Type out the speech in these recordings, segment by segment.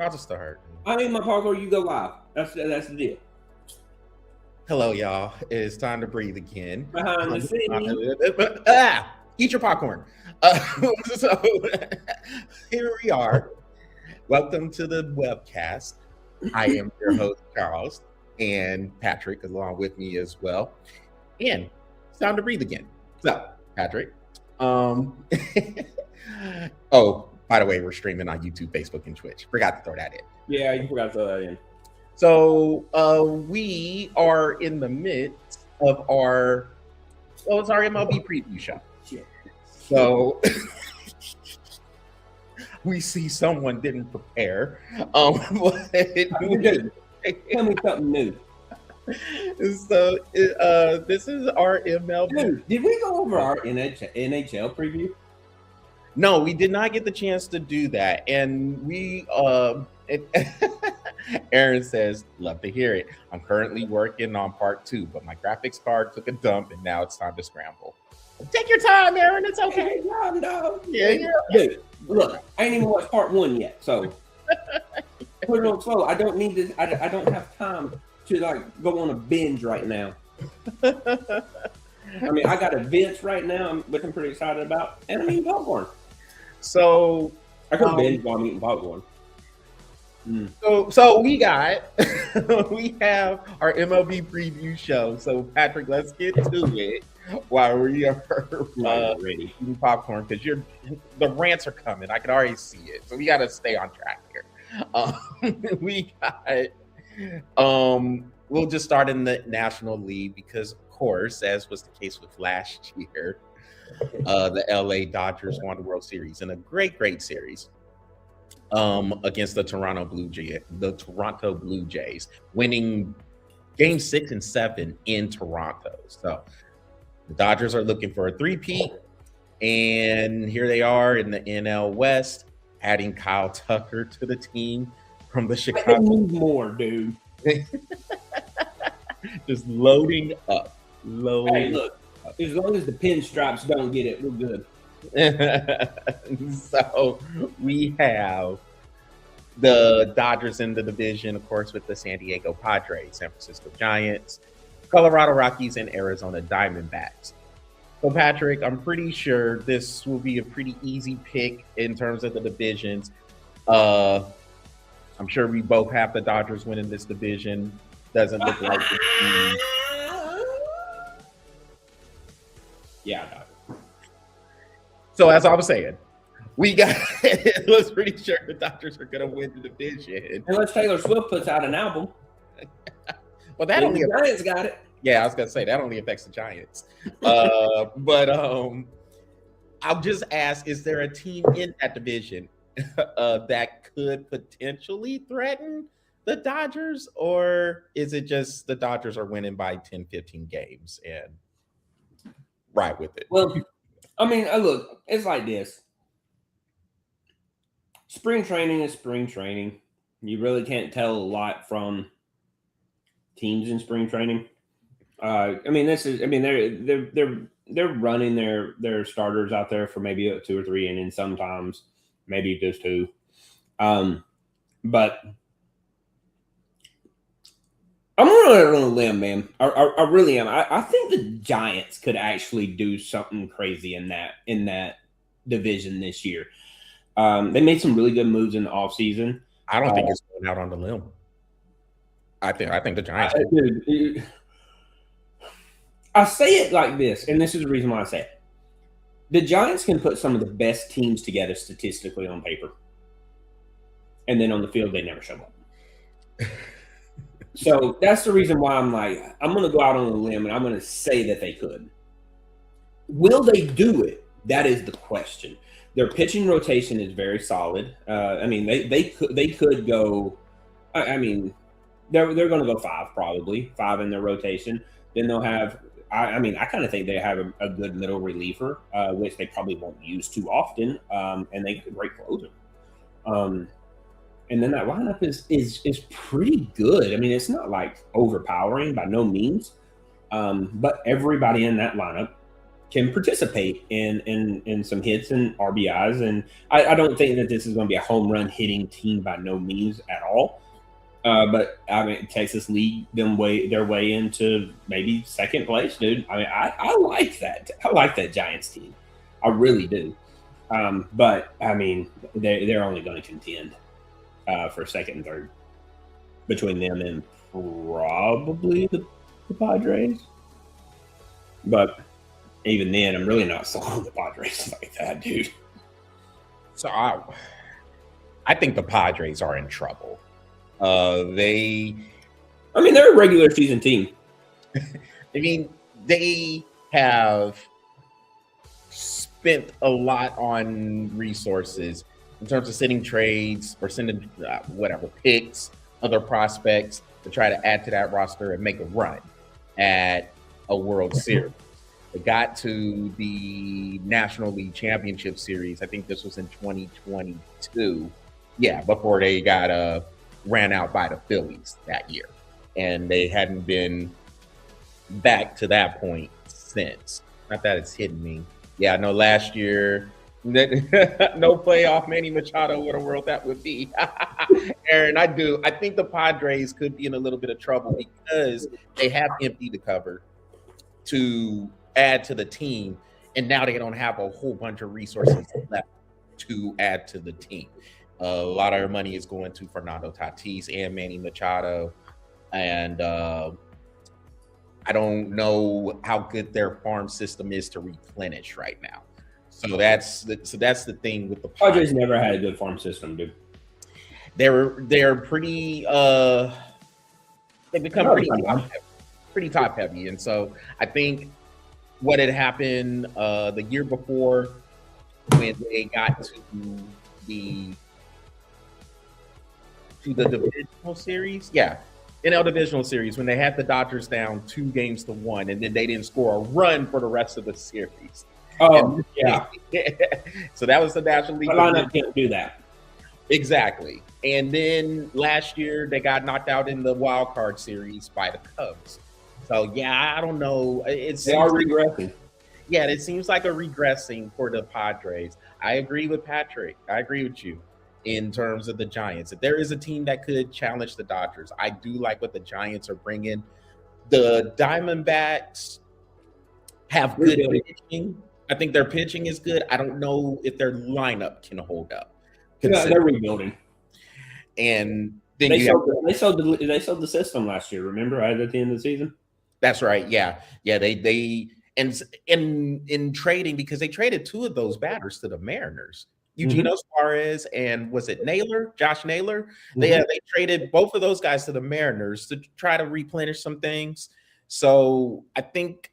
I'll just start. I mean, my popcorn, you go live. That's the deal. Hello, y'all. It's time to breathe again. Behind the scenes. Eat your popcorn. So here we are. Welcome to the webcast. I am your host, Charles, and Patrick is along with me as well. And it's time to breathe again. So, Patrick. Oh, by the way, we're streaming on YouTube, Facebook, and Twitch. Forgot to throw that in. Yeah, you forgot to throw that in. So we are in the midst of it's our MLB preview show. Shit. So we see someone didn't prepare. Tell me something new. So this is our MLB. Dude, did we go over our NHL preview? No, we did not get the chance to do that, and we Aaron says, love to hear it. I'm currently working on part 2, but my graphics card took a dump and now it's time to scramble. Take your time, Aaron. It's okay. Yeah. Dude, look, I ain't even watched part 1 yet, so put it on slow. I don't need this. I don't have time to like go on a binge right now. I mean, I got events right now, which I'm pretty excited about, and I'm eating popcorn. So I could binge while I'm eating popcorn. So we have our MLB preview show. So Patrick, let's get to it while we are ready eating popcorn because the rants are coming. I can already see it. So we got to stay on track here. We'll just start in the National League because, of course, as was the case with last year, the LA Dodgers won the World Series in a great series. Against the Toronto Blue Jays, winning game 6 and 7 in Toronto. So the Dodgers are looking for a three-peat, and here they are in the NL West, adding Kyle Tucker to the team from the Chicago. I can move more, dude. Just loading up. Hey, look, as long as the pinstripes don't get it, we're good. So we have the Dodgers in the division, of course, with the San Diego Padres, San Francisco Giants, Colorado Rockies, and Arizona Diamondbacks. So, Patrick, I'm pretty sure this will be a pretty easy pick in terms of the divisions. I'm sure we both have the Dodgers winning this division. Doesn't look like the team. Yeah, so as I was saying, it was pretty sure the Dodgers are going to win the division. Unless Taylor Swift puts out an album. Well, that only the Giants got it. Yeah, I was going to say that only affects the Giants. But I'll just ask, is there a team in that division that could potentially threaten the Dodgers? Or is it just the Dodgers are winning by 10, 15 games and ride with it? Well, I mean, look, it's like this. Spring training is spring training. You really can't tell a lot from teams in spring training. They're running their starters out there for maybe 2 or 3 innings sometimes, maybe just 2. But I'm going on a limb, man. I really am. I think the Giants could actually do something crazy in that division this year. They made some really good moves in the offseason. I don't think it's going out on the limb. I think the Giants. I say it like this, and this is the reason why I say it. The Giants can put some of the best teams together statistically on paper, and then on the field they never show up. So that's the reason why I'm going to go out on a limb and I'm going to say that they could. Will they do it? That is the question. Their pitching rotation is very solid. They could go. They're going to go 5 probably, 5 in their rotation. Then they'll have. I kind of think they have a good middle reliever, which they probably won't use too often, and they get a great closer. And then that lineup is pretty good. I mean, it's not like overpowering by no means, but everybody in that lineup can participate in some hits and RBIs. And I don't think that this is going to be a home run hitting team by no means at all. But I mean, Texas lead their way into maybe second place, dude. I mean, I like that. I like that Giants team. I really do. But I mean, they're only going to contend for second and third between them and probably the Padres. But even then, I'm really not sold on the Padres like that, dude. So I think the Padres are in trouble. They're a regular season team. I mean, they have spent a lot on resources in terms of sending trades or sending picks, other prospects to try to add to that roster and make a run at a World Series. They got to the National League Championship Series. I think this was in 2022. Yeah, before they got ran out by the Phillies that year. And they hadn't been back to that point since. Not that it's hitting me. Yeah, I know last year, no playoff Manny Machado, what a world that would be. Aaron, I think the Padres could be in a little bit of trouble because they have empty to cover to add to the team. And now they don't have a whole bunch of resources left to add to the team. A lot of their money is going to Fernando Tatis and Manny Machado. And I don't know how good their farm system is to replenish right now. So that's the thing with the Padres. Never had a good farm system, dude. They're pretty they've become pretty top heavy. And so I think what had happened the year before when they got to the divisional series. Yeah. NL divisional series when they had the Dodgers down 2-1 and then they didn't score a run for the rest of the series. Oh, yeah. So that was the National League. Lineup can't do that. Exactly. And then last year they got knocked out in the wild card series by the Cubs. So yeah, I don't know. They are regressing. Yeah, it seems like a regressing for the Padres. I agree with Patrick. I agree with you in terms of the Giants. If there is a team that could challenge the Dodgers, I do like what the Giants are bringing. The Diamondbacks have good pitching. I think their pitching is good. I don't know if their lineup can hold up. Yeah, they're rebuilding. And then they sold the system last year. Remember, right at the end of the season. That's right. Yeah. They in trading because they traded two of those batters to the Mariners. Eugenio Suarez and was it Josh Naylor? They traded both of those guys to the Mariners to try to replenish some things. So I think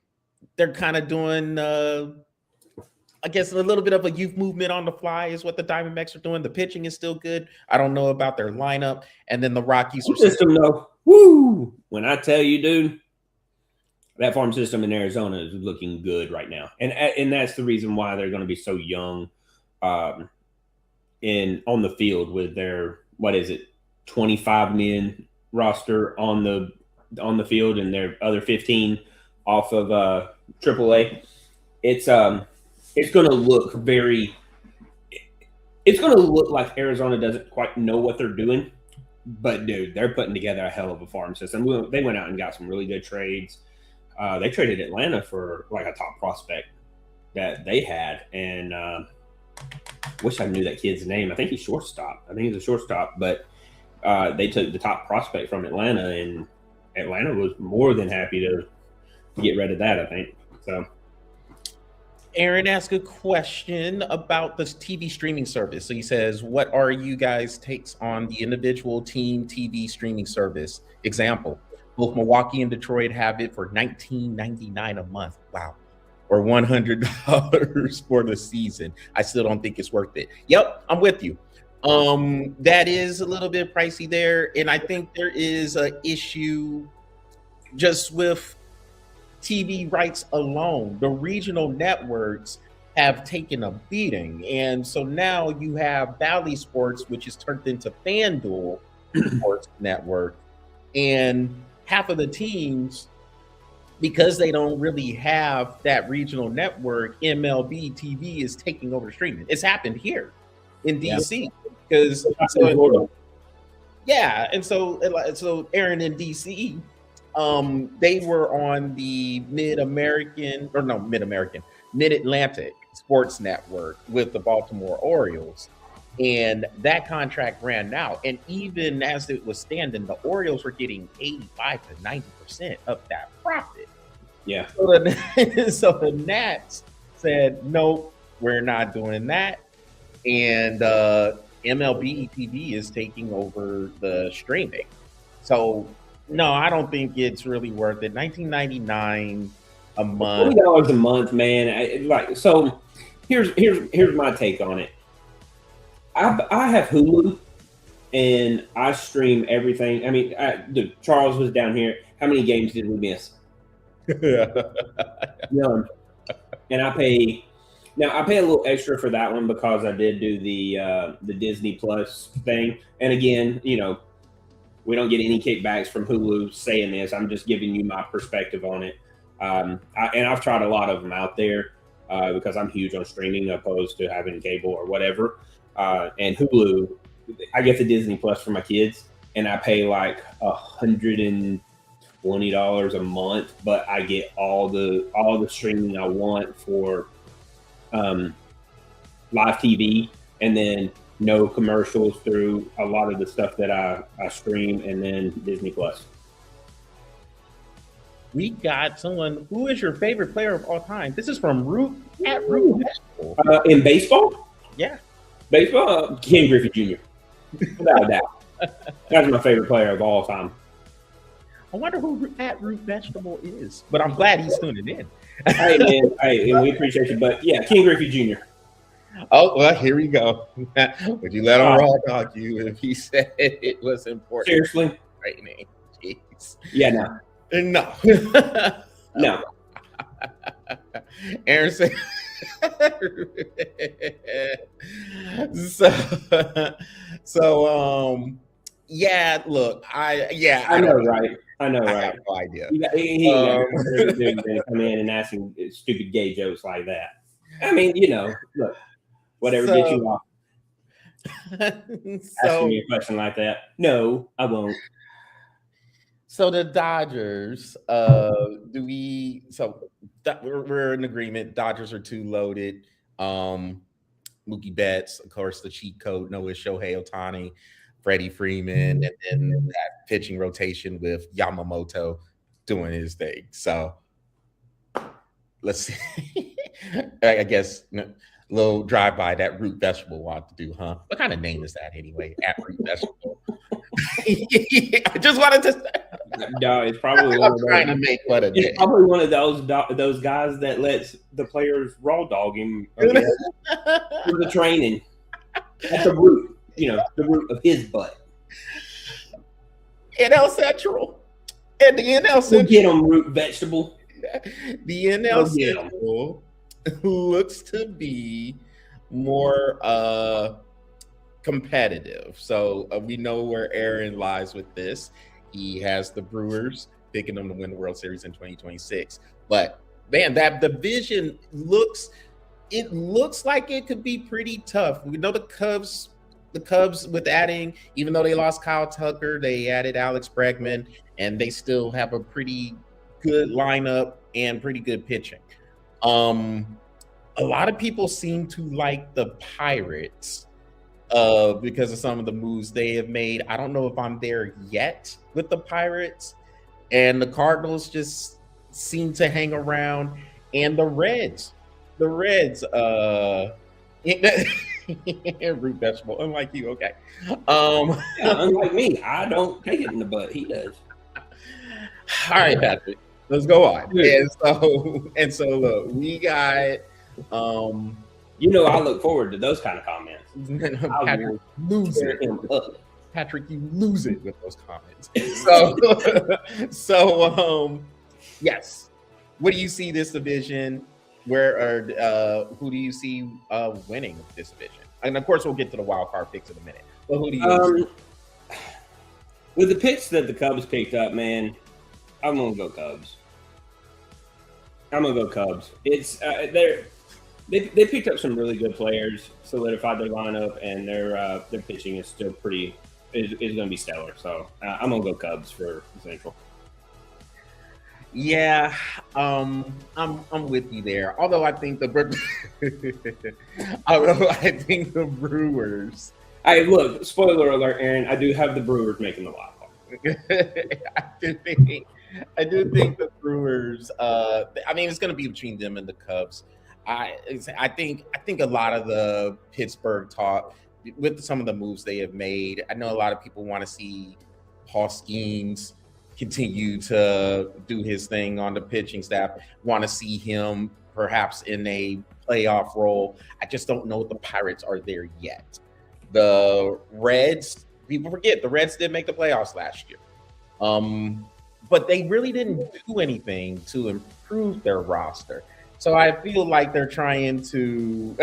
they're kind of doing, I guess, a little bit of a youth movement on the fly is what the Diamondbacks are doing. The pitching is still good. I don't know about their lineup. And then the Rockies are system though. Woo! When I tell you, dude, that farm system in Arizona is looking good right now, and that's the reason why they're going to be so young. On the field with their 25 men roster on the field and their other 15 off of AAA. It's going to look like Arizona doesn't quite know what they're doing, but dude, they're putting together a hell of a farm system. They went out and got some really good trades. They traded Atlanta for like a top prospect that they had, and wish I knew that kid's name. I think he's shortstop. He's a shortstop, but they took the top prospect from Atlanta, and Atlanta was more than happy to get rid of that, I think. So Aaron asked a question about this TV streaming service. So he says, what are you guys' takes on the individual team TV streaming service? Example, both Milwaukee and Detroit have it for $19.99 a month. Wow. Or $100 for the season. I still don't think it's worth it. Yep, I'm with you. That is a little bit pricey there. And I think there is an issue just with TV rights alone. The regional networks have taken a beating. And so now you have Bally Sports, which is turned into FanDuel Sports Network. And half of the teams because they don't really have that regional network, MLB TV is taking over streaming. It's happened here in DC because yeah, and so Aaron in DC, they were on the Mid-Atlantic Sports Network with the Baltimore Orioles. And that contract ran out. And even as it was standing, the Orioles were getting 85 to 90% of that profit. Yeah. So the Nats said, nope, we're not doing that. And MLB TV is taking over the streaming. So no, I don't think it's really worth it. $19.99 a month. $20 a month, man. So here's my take on it. I have Hulu, and I stream everything. I mean, Charles was down here. How many games did we miss? None. And I pay a little extra for that one because I did do the Disney Plus thing. And again, we don't get any kickbacks from Hulu saying this. I'm just giving you my perspective on it. And I've tried a lot of them out there because I'm huge on streaming opposed to having cable or whatever. And Hulu, I get the Disney Plus for my kids, and I pay like $120 a month, but I get all the streaming I want for live TV, and then no commercials through a lot of the stuff that I stream, and then Disney Plus. We got someone. Who is your favorite player of all time? This is from Root Vegetable. In baseball? Yeah. Baseball, Ken Griffey Jr. Without a doubt. That's my favorite player of all time. I wonder who Root Vegetable is, but I'm glad he's tuning in. Hey, man. Hey, we appreciate you. But yeah, Ken Griffey Jr. Oh, well, here we go. Would you let him raw dog you if he said it was important? Seriously? Training. Jeez. Yeah, no. No. No. Aaron said. Yeah, look, I know, right? I know, I right? have no idea. He come in and asking stupid gay jokes like that. I mean, look, whatever gets you off. Asking me a question like that. No, I won't. So the Dodgers, we're in agreement. Dodgers are too loaded. Mookie Betts, of course, the cheat code. No, it's Shohei Ohtani, Freddie Freeman, and then that pitching rotation with Yamamoto doing his thing. So let's see. I guess a little drive by that Root Vegetable want to do, huh? What kind of name is that anyway? At Root Vegetable. I just wanted to. No, it's probably one of those, trying to make fun of it's probably one of those guys that lets the players raw dog him for the training. At the root, the root of his butt. NL Central. And the NL Central. We'll get him, Root Vegetable. The NL Central looks to be more competitive. So we know where Aaron lies with this. He has the Brewers picking them to win the World Series in 2026. But man, that division looks like it could be pretty tough. We know the Cubs with adding, even though they lost Kyle Tucker, they added Alex Bregman, and they still have a pretty good lineup and pretty good pitching. A lot of people seem to like the Pirates because of some of the moves they have made. I don't know if I'm there yet with the Pirates, and the Cardinals just seem to hang around, and the Reds, Root Vegetable, unlike you, okay. Unlike me, I don't take it in the butt. He does. All right, Patrick, let's go on. And so look, we got I look forward to those kind of comments. Patrick, lose it. Patrick, you lose it with those comments. Yes. What do you see this division? Who do you see winning this division? And of course, we'll get to the wild card picks in a minute. But who do you with the picks that the Cubs picked up, man, I'm gonna go Cubs. I'm gonna go Cubs. It's they picked up some really good players, solidified their lineup, and their pitching is still is going to be stellar. So I'm gonna go Cubs for Central. Yeah, I'm with you there. Although I think although I think the Brewers. Hey, look, spoiler alert, Aaron. I do have the Brewers making the wild card. I do think the Brewers. I mean, it's going to be between them and the Cubs. I think a lot of the Pittsburgh talk with some of the moves they have made. I know a lot of people want to see Paul Skeens continue to do his thing on the pitching staff. Want to see him perhaps in a playoff role. I just don't know if the Pirates are there yet. The Reds, people forget the Reds did make the playoffs last year. But they really didn't do anything to improve their roster. So I feel like they're trying to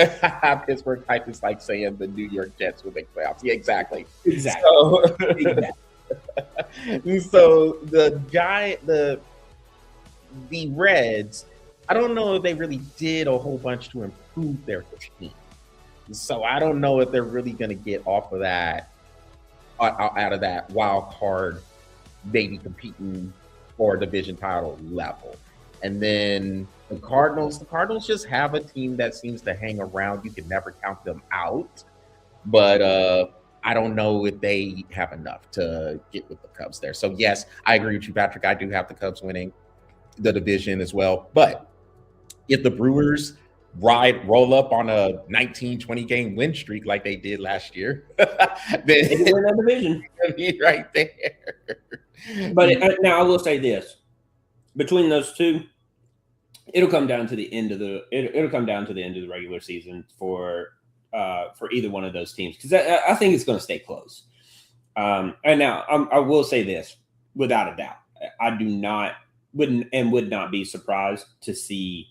Pittsburgh type is like saying the New York Jets will make playoffs. Yeah, exactly. Exactly. So the Reds, I don't know if they really did a whole bunch to improve their team. So I don't know if they're really going to get off of that, out of that wild card, maybe competing for a division title level. And then the Cardinals just have a team that seems to hang around. You can never count them out. But I don't know if they have enough to get with the Cubs there. So yes, I agree with you, Patrick. I do have the Cubs winning the division as well. But if the Brewers roll up on a 19-20 game win streak like they did last year, then they can win that division. Be right there. But now I will say this: between those two, it'll come down to the end of the regular season for either one of those teams, because I think it's going to stay close. And now I will say this without a doubt: I would not be surprised to see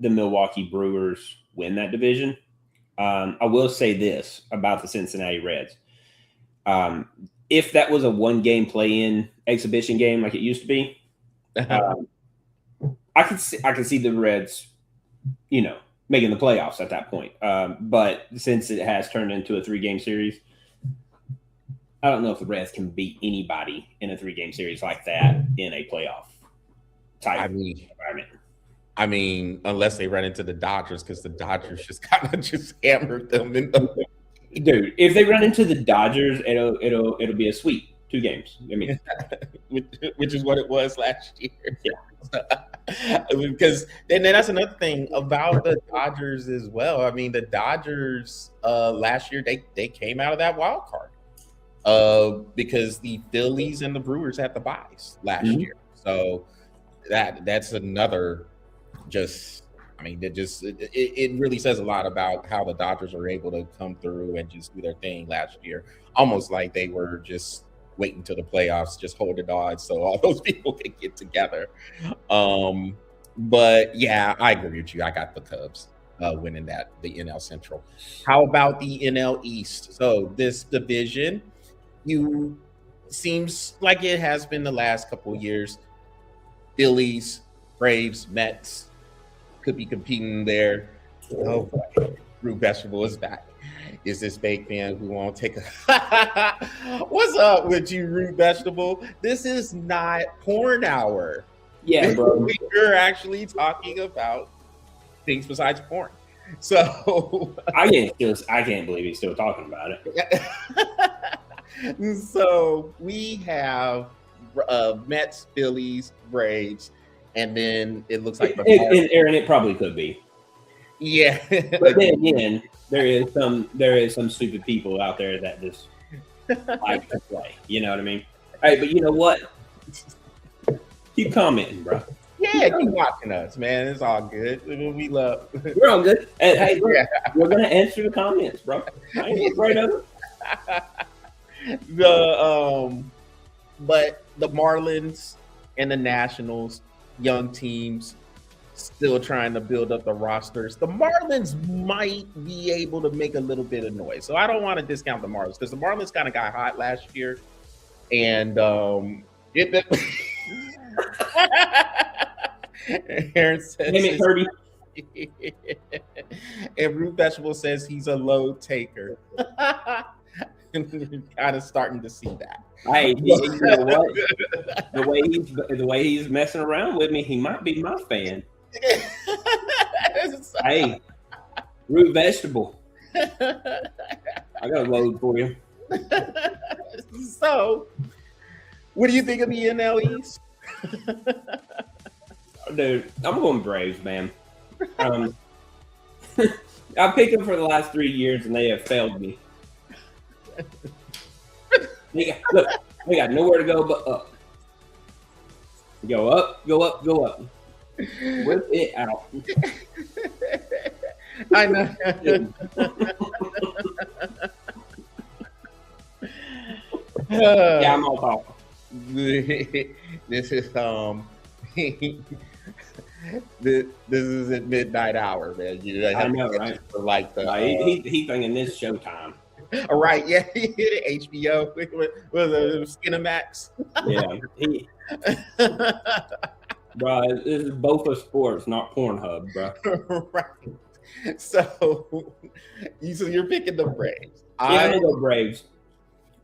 the Milwaukee Brewers win that division. I will say this about the Cincinnati Reds: if that was a one-game play-in exhibition game like it used to be, I could see the Reds, making the playoffs at that point. But since it has turned into a 3-game series, I don't know if the Reds can beat anybody in a 3-game series like that in a playoff type environment. I mean, unless they run into the Dodgers, because the Dodgers just kind of just hammered them in the. Dude, if they run into the Dodgers, it'll be a sweep. 2 games. I mean, which is what it was last year. Yeah. Because then that's another thing about the Dodgers as well. I mean, the Dodgers last year they came out of that wild card because the Phillies and the Brewers had the byes last year. So that's another it really says a lot about how the Dodgers are able to come through and just do their thing last year. Almost like they were just waiting till the playoffs, just hold it on so all those people can get together. But yeah, I agree with you. I got the Cubs winning the NL Central. How about the NL East? So this division, seems like it has been the last couple of years. Phillies, Braves, Mets could be competing there. Oh boy, Root Vegetable is back. Is this fake fan who won't take a What's up with you, Root Vegetable? This is not porn hour. Yeah, bro. We're actually talking about things besides porn. So I can't believe he's still talking about it. So we have Mets, Phillies, Braves, and then it looks like Aaron, it probably could be. Yeah. But then again, there is some stupid people out there that just like to play. You know what I mean? Hey, but you know what? Keep commenting, bro. Yeah, keep watching us, man. It's all good. We love. We're all good. And hey, we're gonna answer the comments, bro. I ain't afraid of it. But the Marlins and the Nationals, young teams, still trying to build up the rosters. The Marlins might be able to make a little bit of noise. So I don't want to discount the Marlins because the Marlins kind of got hot last year. And Aaron says Damn it, Kirby. and Root Vegetable says he's a load taker. Kind of starting to see that. Hey, you know what? The way he's messing around with me, he might be my fan. Hey, Root Vegetable. I got a load for you. So, what do you think of the NL East? Dude, I'm going Braves, man. I picked them for the last 3 years, and they have failed me. Look, they got nowhere to go but up. Go up, go up, go up. Whip it out. I know. Yeah, I'm all talk. This is this is at midnight hour, man. You I know, right? For like the he thinking this showtime. All right, yeah, HBO with Skinamax. Yeah, bro, this is both of sports, not Pornhub, bro. Right. So you're picking the Braves. Yeah, I'm gonna go Braves.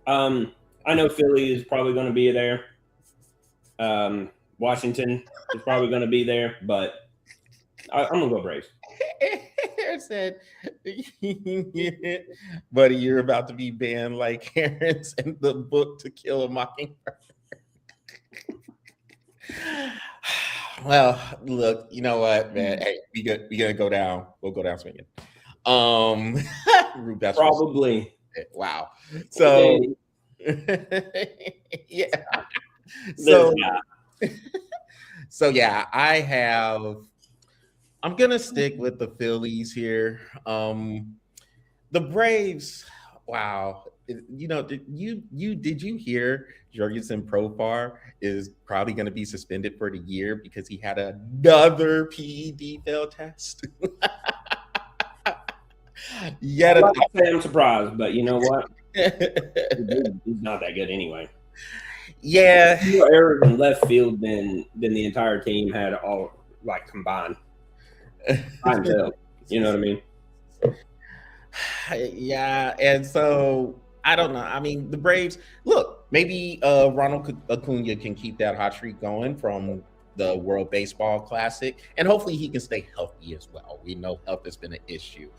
I know Philly is probably going to be there. Washington is probably going to be there, but I'm going to go Braves. Aaron said, buddy, you're about to be banned like Aaron's in the book To Kill a Mockingbird. Well, look, you know what, man? Hey, we gonna go down. We'll go down swinging. Probably. Wow. So yeah. So yeah, I'm gonna stick with the Phillies here. The Braves, wow. You know, did you hear Jurgensen Profar is probably going to be suspended for the year because he had another PED fail test? Yeah, I'm surprised, but you know what? He's not that good anyway. Yeah, more errors in left field than the entire team had all like combined. I know, you know what I mean? Yeah, and so I don't know. I mean, the Braves. Look, maybe Ronald Acuna can keep that hot streak going from the World Baseball Classic, and hopefully he can stay healthy as well. We know health has been an issue.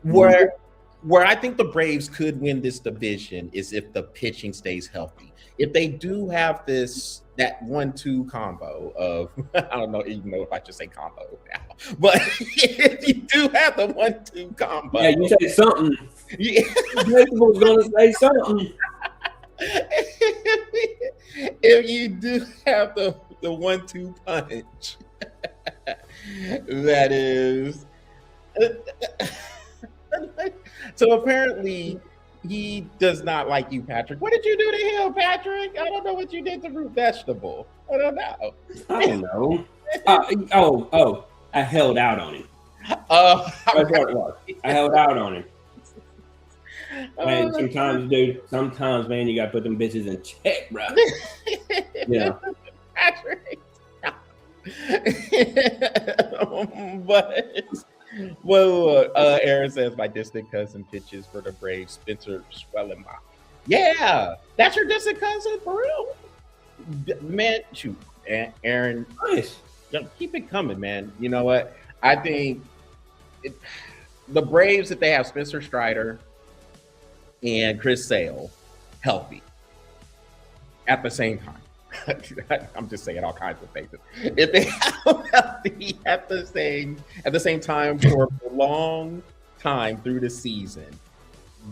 Where I think the Braves could win this division is if the pitching stays healthy. If they do have that 1-2 combo of I don't know even know if I should say combo now, but if you do have the 1-2 combo, yeah, you say something. Yeah, was gonna say something. If you do have the 1-2 punch, that is. So apparently he does not like you, Patrick. What did you do to him, Patrick? I don't know what you did to Root Vegetable. I don't know. I don't know. I held out on him. I held out on him. Man, sometimes, man, you gotta put them bitches in check, bro. Yeah. Patrick. But well, Aaron says my distant cousin pitches for the Braves, Spencer Schwellenbach. Yeah, that's your distant cousin for real, man. Shoot, Aaron, nice. Keep it coming, man. You know what? I think the Braves, if they have Spencer Strider and Chris Sale healthy at the same time. I'm just saying all kinds of things. If they have healthy at the same time for a long time through the season,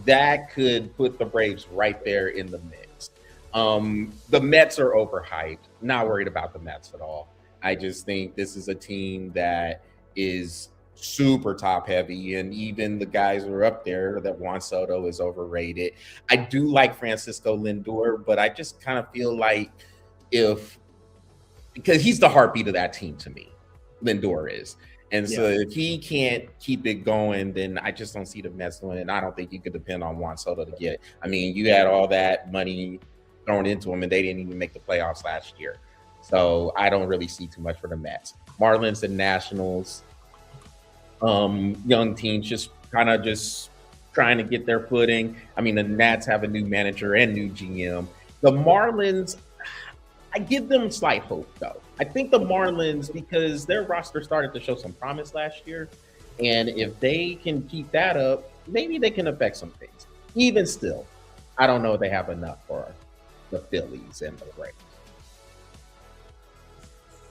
that could put the Braves right there in the mix. The Mets are overhyped. Not worried about the Mets at all. I just think this is a team that is super top heavy, and even the guys who are up there, that Juan Soto is overrated. I do like Francisco Lindor, but I just kind of feel like because he's the heartbeat of that team to me, Lindor is. And so if he can't keep it going, then I just don't see the Mets doing it. And I don't think you could depend on Juan Soto to get. I mean, you had all that money thrown into him, and they didn't even make the playoffs last year. So I don't really see too much for the Mets. Marlins and Nationals, young teams just kind of just trying to get their footing. I mean, the Nats have a new manager and new GM. The Marlins, I give them slight hope though. I think the Marlins, because their roster started to show some promise last year, and if they can keep that up, maybe they can affect some things. Even still, I don't know if they have enough for the Phillies and the Braves.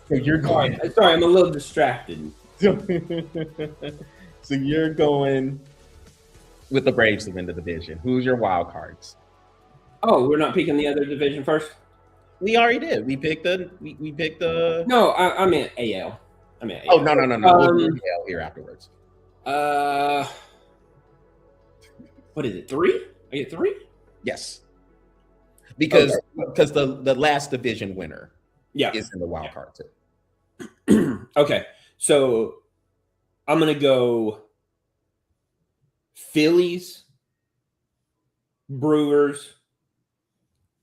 So you're going. Sorry, I'm a little distracted. So you're going with the Braves to win the division. Who's your wild cards? Oh, we're not picking the other division first? We already did. We picked the. No, I meant AL. I meant AL. Oh no. We'll do AL here afterwards. What is it? 3? I get 3? Yes. Because the last division winner is in the wild card too. Okay. So I'm gonna go Phillies, Brewers,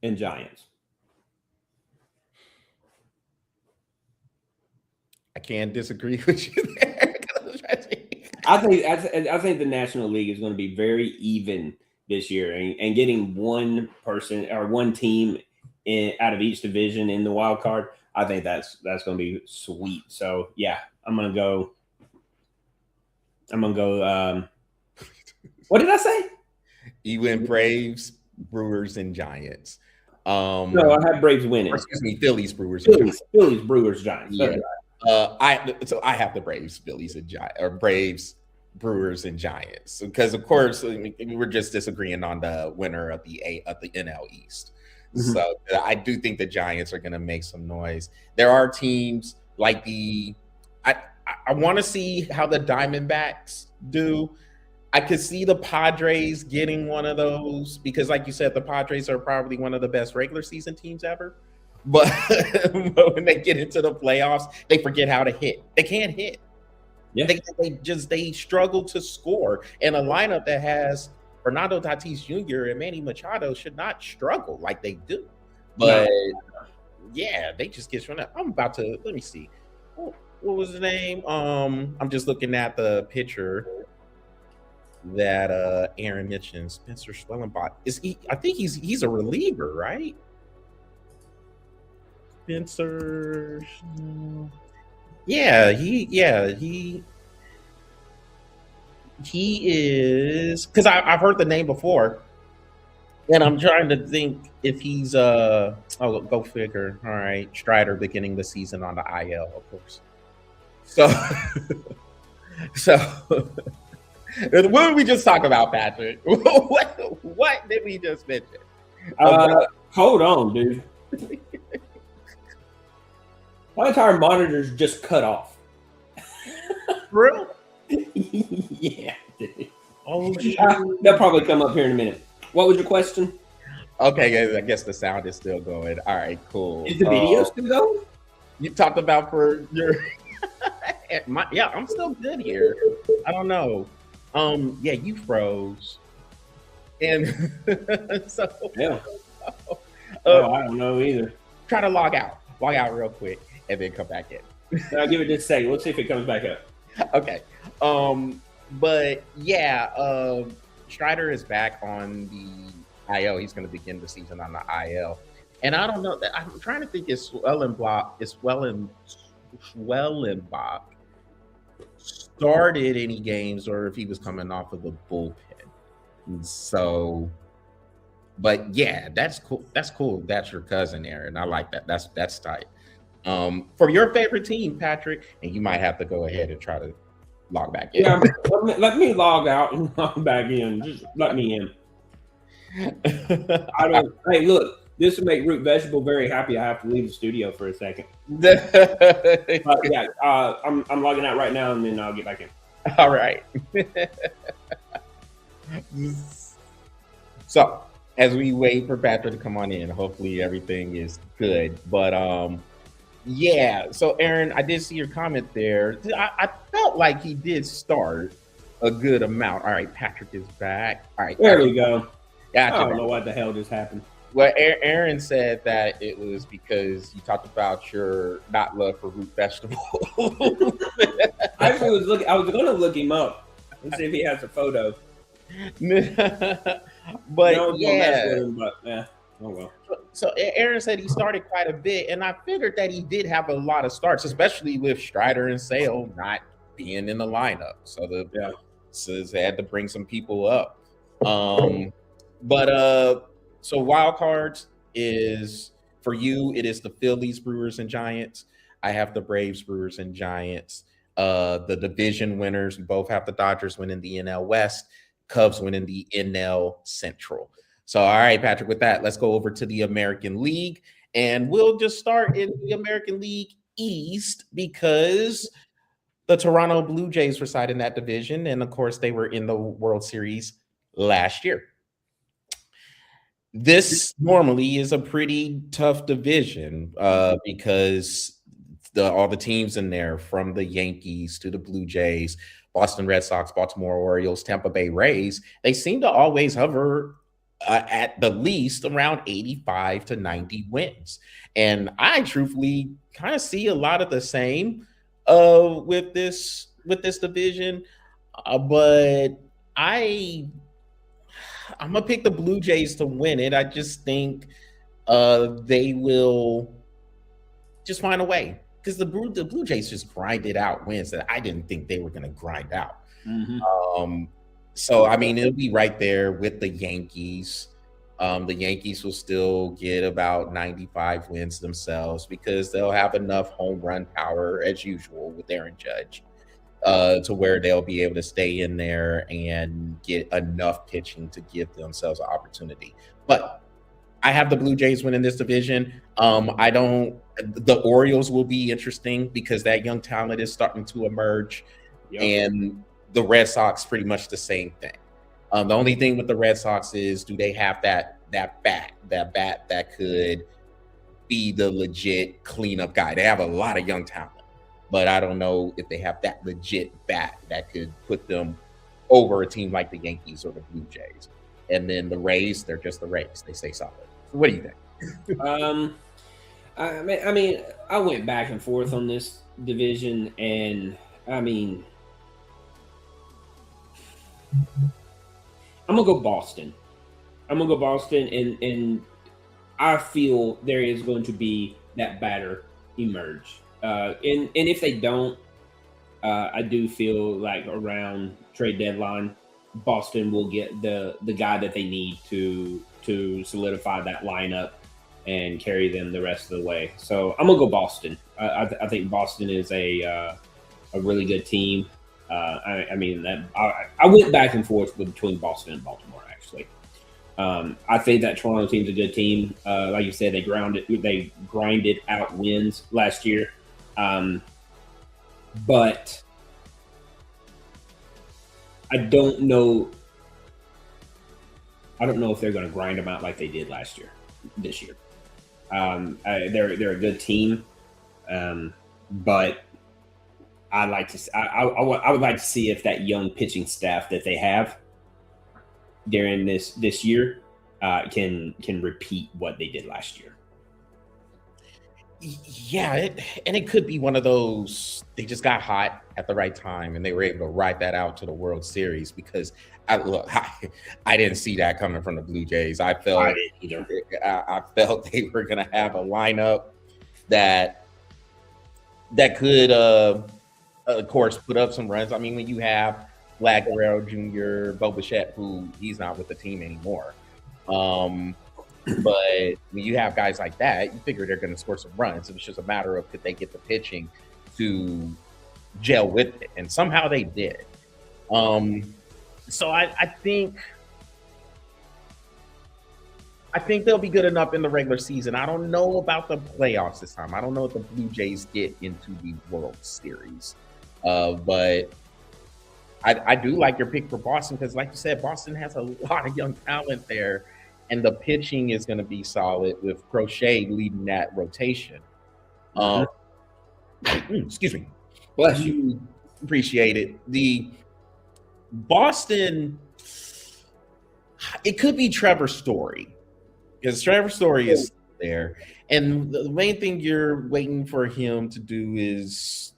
and Giants. I can't disagree with you there. I think the National League is going to be very even this year, and getting one person or one team out of each division in the wild card. I think that's going to be sweet. So yeah, I'm gonna go. What did I say? You went Braves, Brewers, and Giants. No, I had Braves winning. Excuse me, Phillies, Brewers, Phillies, Brewers, Giants. Yeah. I have the Braves, Phillies, and Giants, or Braves, Brewers, and Giants, because of course we're just disagreeing on the winner of the NL East. Mm-hmm. So I do think the Giants are going to make some noise. There are teams like I want to see how the Diamondbacks do. I could see the Padres getting one of those because, like you said, the Padres are probably one of the best regular season teams ever. But when they get into the playoffs, they forget how to hit. They can't hit. Yeah. They struggle to score. And a lineup that has Fernando Tatis Jr. and Manny Machado should not struggle like they do. But yeah, they just get thrown out. I'm about to let me see. What was his name? I'm just looking at the picture that Aaron mentioned. Spencer Schwellenbach. I think he's a reliever, right? Spencer. Yeah, he is, because I've heard the name before, and I'm trying to think if he's oh, go figure. All right, Strider beginning the season on the IL, of course. So what did we just talk about, Patrick? What did we just mention? Hold on, dude. My entire monitor's just cut off. Really? Yeah, dude. Oh, they'll probably come up here in a minute. What was your question? Okay, I guess the sound is still going. All right, cool. Is the video still going? You talked about for your yeah, I'm still good here. I don't know. Yeah, you froze. And so yeah. I don't know either. Try to log out real quick and then come back in. I'll give it just a second. Let's see if it comes back up. Okay. But yeah, Strider is back on the IL. He's going to begin the season on the IL. And I don't know. I'm trying to think if Schwellenbach started any games or if he was coming off of the bullpen. And so, but yeah, that's cool. That's cool. That's your cousin, Aaron. I like that. That's tight. For your favorite team, Patrick, and you might have to go ahead and try to log back in. Yeah, let me log out and log back in. Just let me in. Hey, look, this will make Root Vegetable very happy. I have to leave the studio for a second. But yeah, I'm logging out right now, and then I'll get back in. All right. So, as we wait for Patrick to come on in, hopefully everything is good. But yeah. So, Aaron, I did see your comment there. I felt like he did start a good amount. All right, Patrick is back. All right, there we go. Gotcha. I don't know what the hell just happened. Well, Aaron said that it was because you talked about your not love for root vegetables. I actually was looking. I was going to look him up and see if he has a photo. But no, yeah, mess with him, but yeah. Oh well. So Aaron said he started quite a bit, and I figured that he did have a lot of starts, especially with Strider and Sale not being in the lineup. So Says they had to bring some people up. So wild cards is for you. It is the Phillies, Brewers, and Giants. I have the Braves, Brewers, and Giants. The division winners both have the Dodgers winning the NL West, Cubs winning the NL Central. So, all right, Patrick, with that, let's go over to the American League. And we'll just start in the American League East because the Toronto Blue Jays reside in that division. And of course, they were in the World Series last year. This normally is a pretty tough division because all the teams in there, from the Yankees to the Blue Jays, Boston Red Sox, Baltimore Orioles, Tampa Bay Rays, they seem to always hover at the least around 85 to 90 wins. And I truthfully kind of see a lot of the same with this division. But I'm gonna pick the Blue Jays to win it. I just think they will just find a way, because the Blue Jays just grinded out wins that I didn't think they were going to grind out. So I mean, it'll be right there with the Yankees. The Yankees will still get about 95 wins themselves because they'll have enough home run power as usual with Aaron Judge to where they'll be able to stay in there and get enough pitching to give themselves an opportunity. But I have the Blue Jays winning this division. The Orioles will be interesting because that young talent is starting to emerge. And the Red Sox, pretty much the same thing. The only thing with the Red Sox is, do they have that bat that could be the legit cleanup guy? They have a lot of young talent, but I don't know if they have that legit bat that could put them over a team like the Yankees or the Blue Jays. And then the Rays, they're just the Rays. They stay solid. What do you think? I mean, I went back and forth on this division, and I mean, I'm gonna go Boston. And I feel there is going to be that batter emerge. And if they don't, I do feel like around trade deadline, Boston will get the guy that they need to solidify that lineup and carry them the rest of the way. So I'm gonna go Boston. I think Boston is a really good team. I mean, I went back and forth between Boston and Baltimore, actually. I think that Toronto team's a good team. Like you said, they grinded out wins last year. But I don't know if they're going to grind them out like they did this year. They're a good team, but I would like to see if that young pitching staff that they have during this year can repeat what they did last year. Yeah, it could be one of those, they just got hot at the right time and they were able to ride that out to the World Series, because I didn't see that coming from the Blue Jays. I felt they were going to have a lineup that could, of course, put up some runs. I mean, when you have Vlad Guerrero Jr., Bo Bichette, who he's not with the team anymore. But when you have guys like that, you figure they're going to score some runs. It's just a matter of, could they get the pitching to gel with it? And somehow they did. So I think they'll be good enough in the regular season. I don't know about the playoffs this time. I don't know if the Blue Jays get into the World Series. But I do like your pick for Boston, because like you said, Boston has a lot of young talent there. And the pitching is going to be solid with Crochet leading that rotation. Excuse me. Bless you. Appreciate it. The Boston, it could be Trevor Story. Because Trevor Story is there, and the main thing you're waiting for him to do is,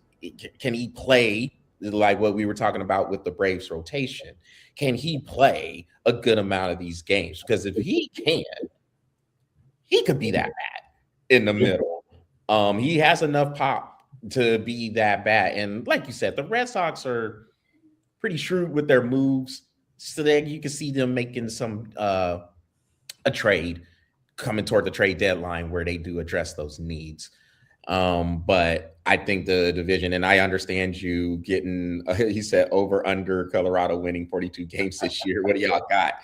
can he play like what we were talking about with the Braves rotation? Can he play a good amount of these games? Because if he can, he could be that bad in the middle. He has enough pop to be that bad. And like you said, the Red Sox are pretty shrewd with their moves, so that you can see them making some a trade coming toward the trade deadline where they do address those needs. But I think the division, and I understand you getting, he said over under Colorado winning 42 games this year. What do y'all got?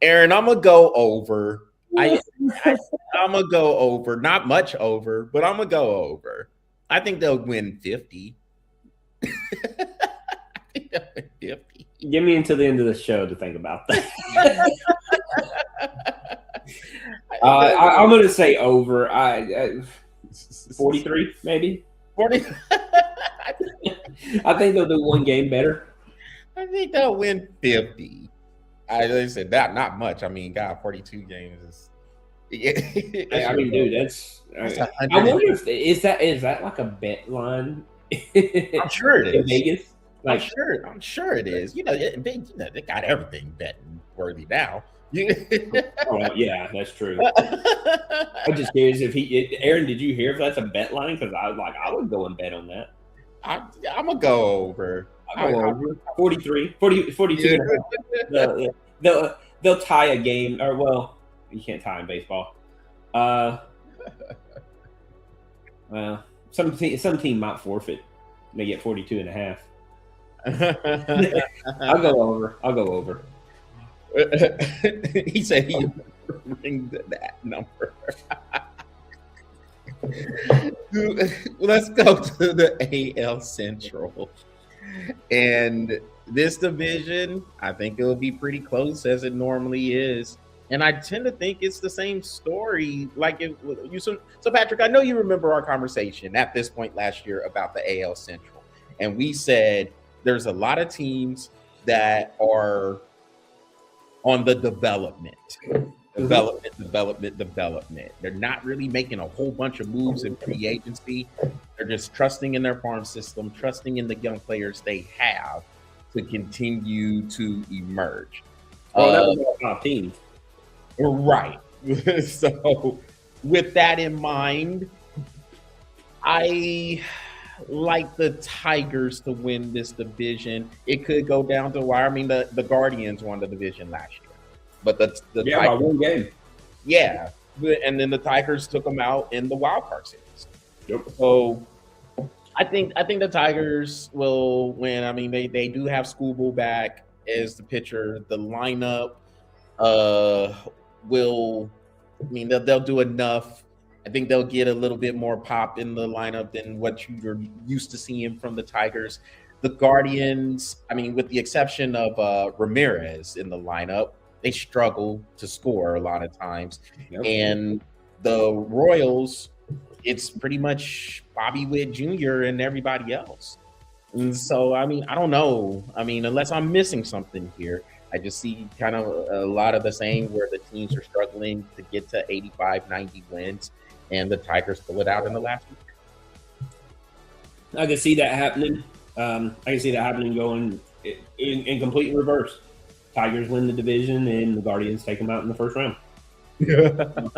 Aaron, I'm gonna go over. I'm gonna go over, not much over, but I'm gonna go over. I think they'll win 50. I think they'll win 50. Give me until the end of the show to think about that. I'm going to say over. 43, maybe. 40. I think they'll do one game better. I think they'll win 50. I said that not much. I mean, God, 42 games is. I mean, dude, that's I wonder if is that like a bet line? I'm sure it is. In Vegas? Like, I'm sure it is. They got everything betting worthy now. Oh, yeah, that's true. I'm just curious if Aaron, did you hear if that's a bet line? Because I would go and bet on that. I'm gonna go over. I'll go over 43, 42. They'll tie a game, or well, you can't tie in baseball. Well, some team might forfeit. They get 42 and a half. I'll go over. He said he ring that number. Let's go to the AL Central. And this division, I think it'll be pretty close as it normally is. And I tend to think it's the same story. Like so Patrick, I know you remember our conversation at this point last year about the AL Central. And we said there's a lot of teams that are on the development. They're not really making a whole bunch of moves in free agency. They're just trusting in their farm system, trusting in the young players they have to continue to emerge. Oh, that was all top teams. Right. So with that in mind, I like the Tigers to win this division. It could go down to wire. I mean, the Guardians won the division last year, but the Tigers, by one game. Yeah, and then the Tigers took them out in the wild card series. Yep. So I think the Tigers will win. I mean, they do have Schoolboy back as the pitcher. The lineup will. I mean, they'll do enough. I think they'll get a little bit more pop in the lineup than what you're used to seeing from the Tigers. The Guardians, I mean, with the exception of Ramirez in the lineup, they struggle to score a lot of times. Yep. And the Royals, it's pretty much Bobby Witt Jr. and everybody else. And so, I mean, I don't know. I mean, unless I'm missing something here, I just see kind of a lot of the same where the teams are struggling to get to 85, 90 wins. And the Tigers pull it out in the last week. I can see that happening. I can see that happening going in complete reverse. Tigers win the division, and the Guardians take them out in the first round. The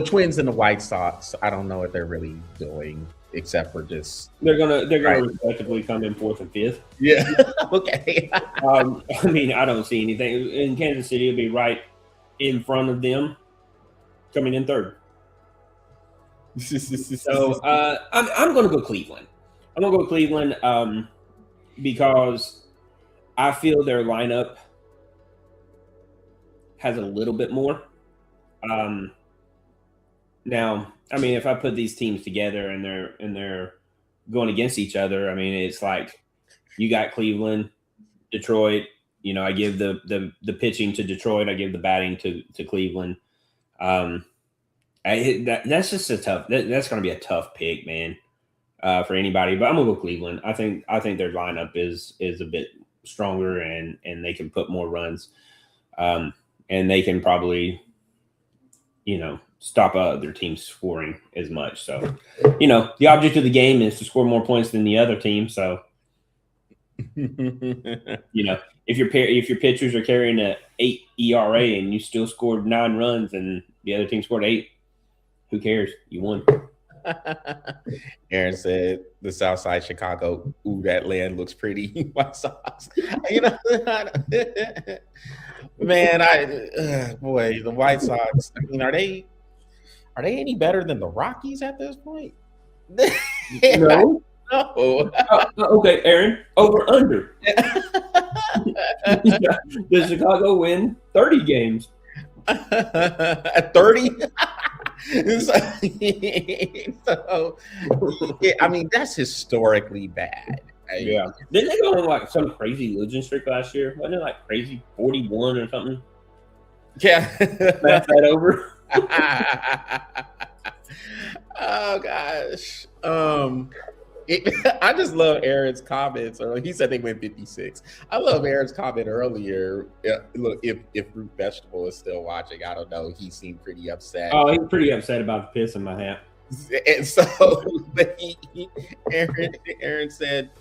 Twins and the White Sox. I don't know what they're really doing, except for just they're gonna respectively come in fourth and fifth. Yeah. Okay. I mean, I don't see anything in Kansas City. It'll be right in front of them, coming in third. So I'm going to go Cleveland. I'm going to go Cleveland because I feel their lineup has a little bit more. Now, I mean, if I put these teams together and they're going against each other, I mean, it's like you got Cleveland, Detroit. You know, I give the pitching to Detroit. I give the batting to Cleveland. That's just a tough. That's going to be a tough pick, man, for anybody. But I'm gonna go Cleveland. I think their lineup is a bit stronger and they can put more runs and they can probably, stop other teams scoring as much. So, the object of the game is to score more points than the other team. So, if your pitchers are carrying a 8 ERA and you still scored 9 runs and the other team scored 8, who cares? You won. Aaron said the South Side Chicago. Ooh, that land looks pretty. White Sox. Man, boy, the White Sox. I mean, are they any better than the Rockies at this point? No. No. Okay, Aaron. Over under. Does Chicago win 30 games? 30? So, I mean, that's historically bad. Yeah. Didn't they go on like some crazy losing streak last year? Wasn't it like crazy 41 or something? Yeah. Pass that over. Oh gosh. I just love Aaron's comments. Or he said they went 56. I love Aaron's comment earlier. Look, if Root Vegetable is still watching, I don't know. He seemed pretty upset. Oh, he's pretty upset about the piss in my hat. And so Aaron said,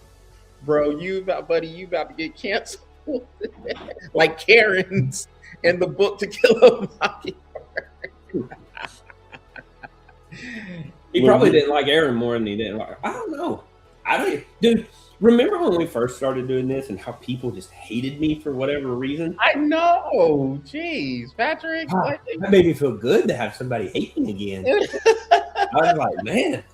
"Bro, you about to get canceled like Karen's in the book To Kill a Mockingbird." He probably didn't like Aaron more than he didn't like. I don't know. Dude, remember when we first started doing this and how people just hated me for whatever reason? I know. Jeez, Patrick. That made me feel good to have somebody hate me again. I was like, man,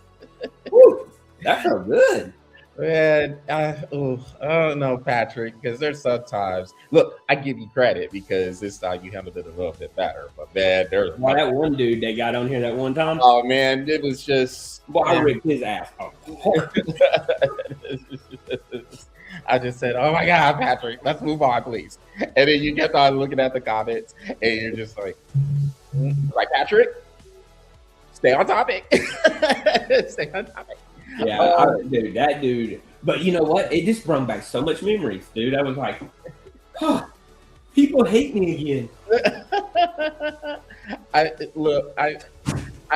whew, that felt good. Man, I don't know, Patrick, because there's sometimes. Look, I give you credit because this time you handled it a little bit better. But man, there's that one dude that got on here that one time. Oh man, it was just. Well, I ripped his ass off. I just said, "Oh my God, Patrick, let's move on, please." And then you kept on looking at the comments, and you're just like Patrick, stay on topic. Stay on topic. Yeah, dude, that dude. But you know what? It just brought back so much memories, dude. I was like, oh, people hate me again. I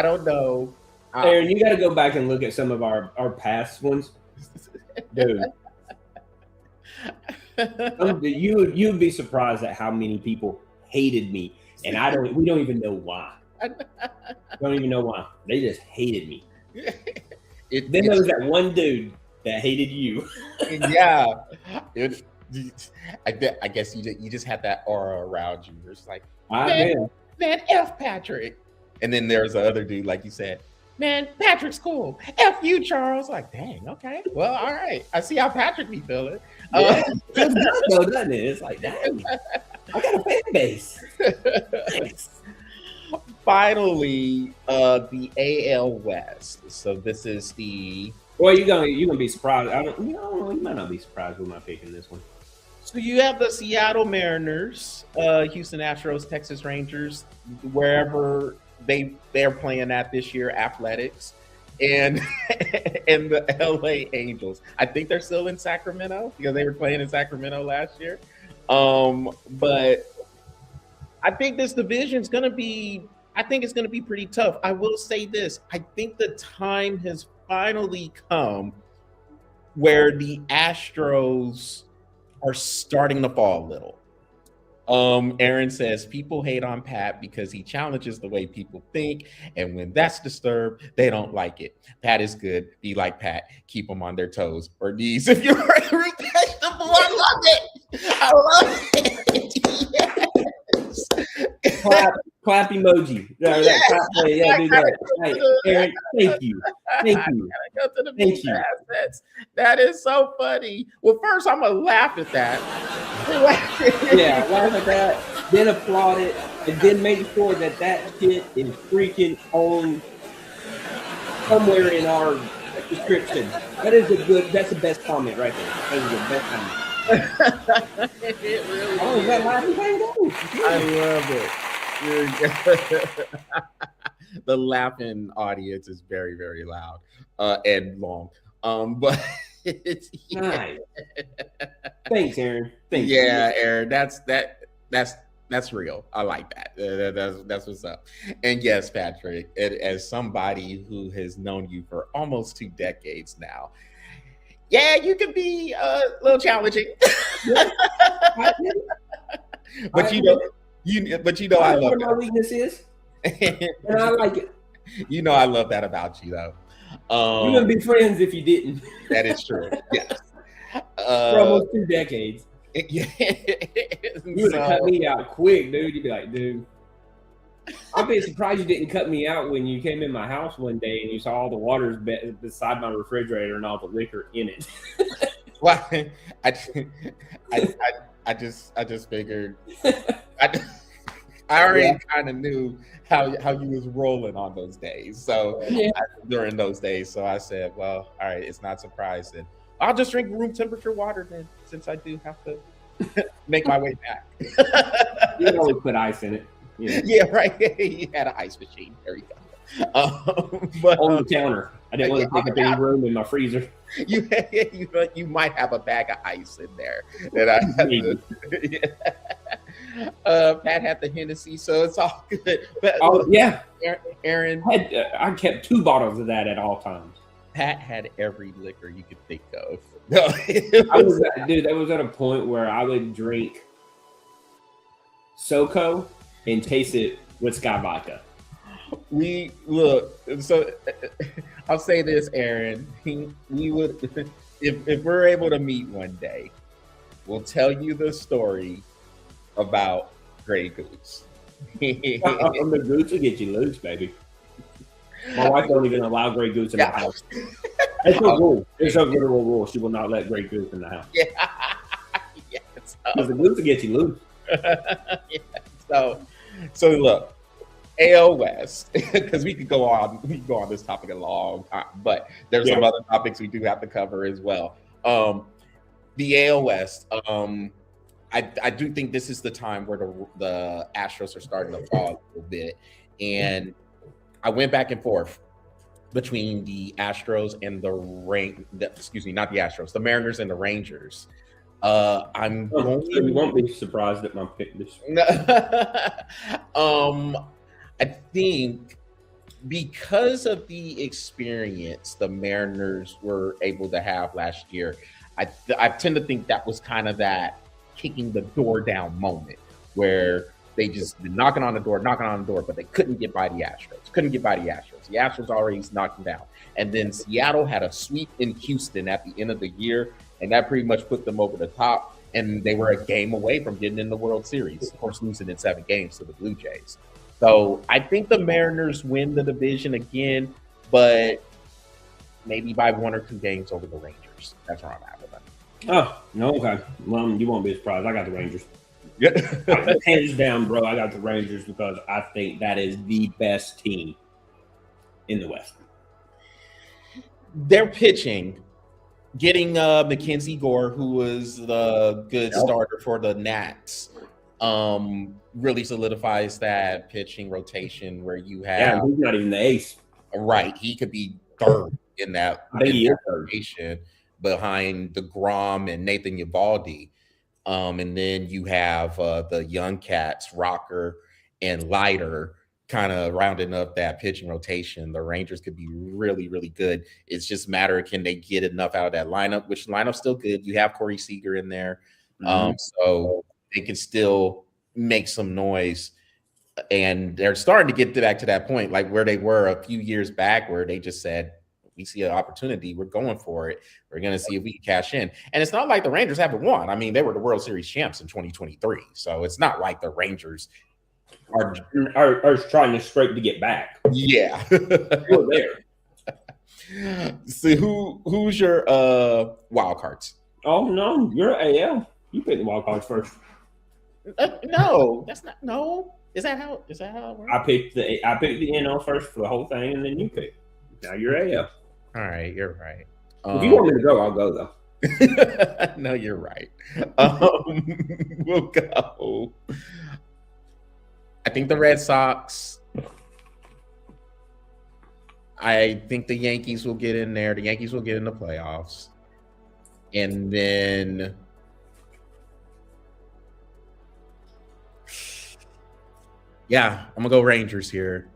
don't know. Aaron, you got to go back and look at some of our past ones, dude. You'd be surprised at how many people hated me, and we don't even know why. Don't even know why. They just hated me. Then there was that one dude that hated you. Yeah. I guess you just had that aura around you. You're just like, man, F Patrick. And then there's the other dude, like you said, man, Patrick's cool. F you, Charles. Like, dang, okay. Well, all right. I see how Patrick be feeling. Yeah, doesn't it? It's like, dang, I got a fan base. Thanks. Finally, the AL West. So this is the. Well, you're gonna be surprised. You might not be surprised with my pick in this one. So you have the Seattle Mariners, Houston Astros, Texas Rangers, wherever they're playing at this year, Athletics, and and the LA Angels. I think they're still in Sacramento because they were playing in Sacramento last year. But I think this division is going to be. I think it's going to be pretty tough. I will say this. I think the time has finally come where the Astros are starting to fall a little. Aaron says people hate on Pat because he challenges the way people think. And when that's disturbed, they don't like it. Pat is good. Be like Pat. Keep them on their toes or knees. If you're a root vegetable, I love it. I love it. Yes. Clap emoji. Yeah, do that. Hey, Eric, thank you. Thank you. Thank you. That is so funny. Well, first I'm gonna laugh at that. Yeah, laugh at that, then applaud it, and then make sure that shit is freaking on somewhere in our description. That's the best comment right there. That is the best comment. It really is that laughing thing goes. I love it. The laughing audience is very, very loud and long. But it's nice. Thanks, Aaron. Thanks. Yeah, Aaron. That's That's real. I like that. That's what's up. And yes, Patrick, as somebody who has known you for almost 2 decades now, yeah, you can be a little challenging. Yeah, I, But I, I love what my weakness is, that. and I like it. I love that about you, though. We wouldn't be friends if you didn't. That is true. Yes. For almost 2 decades. Yeah. You would have cut me out quick, dude. You'd be like, dude. I'd be surprised you didn't cut me out when you came in my house one day and you saw all the waters beside my refrigerator and all the liquor in it. Well, I just figured I already kind of knew how you was rolling on those days. So during those days, so I said, well, all right, it's not surprising. I'll just drink room temperature water then, since I do have to make my way back. You can always put ice in it. Yeah, right. You had an ice machine. There you go. On the counter. I didn't want to take up any room in my freezer. You might have a bag of ice in there that I Pat had the Hennessy, so it's all good. But Aaron, I kept 2 bottles of that at all times. Pat had every liquor you could think of. I was at a point where I would drink SoCo and taste it with Sky Vodka. So I'll say this, Aaron. We would, if we're able to meet one day, we'll tell you the story about Grey Goose. The Goose will get you loose, baby. My wife don't even allow Grey Goose in the house. It's a rule. It's a literal rule. She will not let Grey Goose in the house. Yeah. Because the Goose will get you loose. So look, AL West, because we could go on this topic a long time, but there's some other topics we do have to cover as well. The AL West, I do think this is the time where the Astros are starting to fall a little bit, and I went back and forth between the Astros and the Mariners and the Rangers. You won't be surprised at my pick this week. I think because of the experience the Mariners were able to have last year, I tend to think that was kind of that kicking the door down moment where they just been knocking on the door, but they couldn't get by the Astros. The Astros already knocked them down. And then Seattle had a sweep in Houston at the end of the year, and that pretty much put them over the top. And they were a game away from getting in the World Series, of course, losing in 7 games to the Blue Jays. So I think the Mariners win the division again, but maybe by 1 or 2 games over the Rangers. That's where I'm at with that. Oh, no, okay. Well, you won't be surprised. I got the Rangers. Yeah. Hands down, bro. I got the Rangers because I think that is the best team in the West. Their pitching, getting Mackenzie Gore, who was the good starter for the Nats, really solidifies that pitching rotation where you have. Yeah, he's not even the ace. Right. He could be third in that rotation behind DeGrom and Nathan Eovaldi. And then you have the young cats, Rocker and Leiter, kind of rounding up that pitching rotation. The Rangers could be really, really good. It's just a matter of can they get enough out of that lineup, which lineup's still good. You have Corey Seager in there. So they can still make some noise. And they're starting to get back to that point, like where they were a few years back, where they just said, we see an opportunity, we're going for it. We're going to see if we can cash in. And it's not like the Rangers haven't won. I mean, they were the World Series champs in 2023. So it's not like the Rangers are trying to scrape to get back. Yeah. We're there. So who's your wild cards? Oh, no, you're AL. You pick the wild cards first. No, that's not. No, is that how it works? I picked the NL first for the whole thing, and then you pick. Now you're AL. All right, you're right. If you want me to go, I'll go though. No, you're right. We'll go. I think the Red Sox. I think the Yankees will get in there. The Yankees will get in the playoffs. And then Yeah, I'm gonna go Rangers here.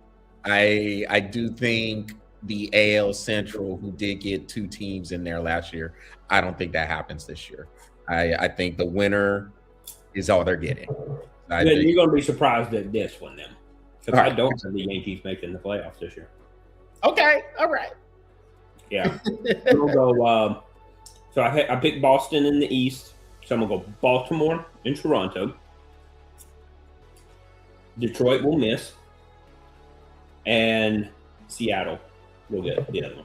I do think the AL Central, who did get 2 teams in there last year, I don't think that happens this year. I think the winner is all they're getting. I Then think. you're going to be surprised at this one, then, because I Right. don't have the Yankees making the playoffs this year. Okay, all right. Yeah, I'm gonna go. So I picked Boston in the East. So I'm gonna go Baltimore and Toronto. Detroit will miss, and Seattle will get the other one.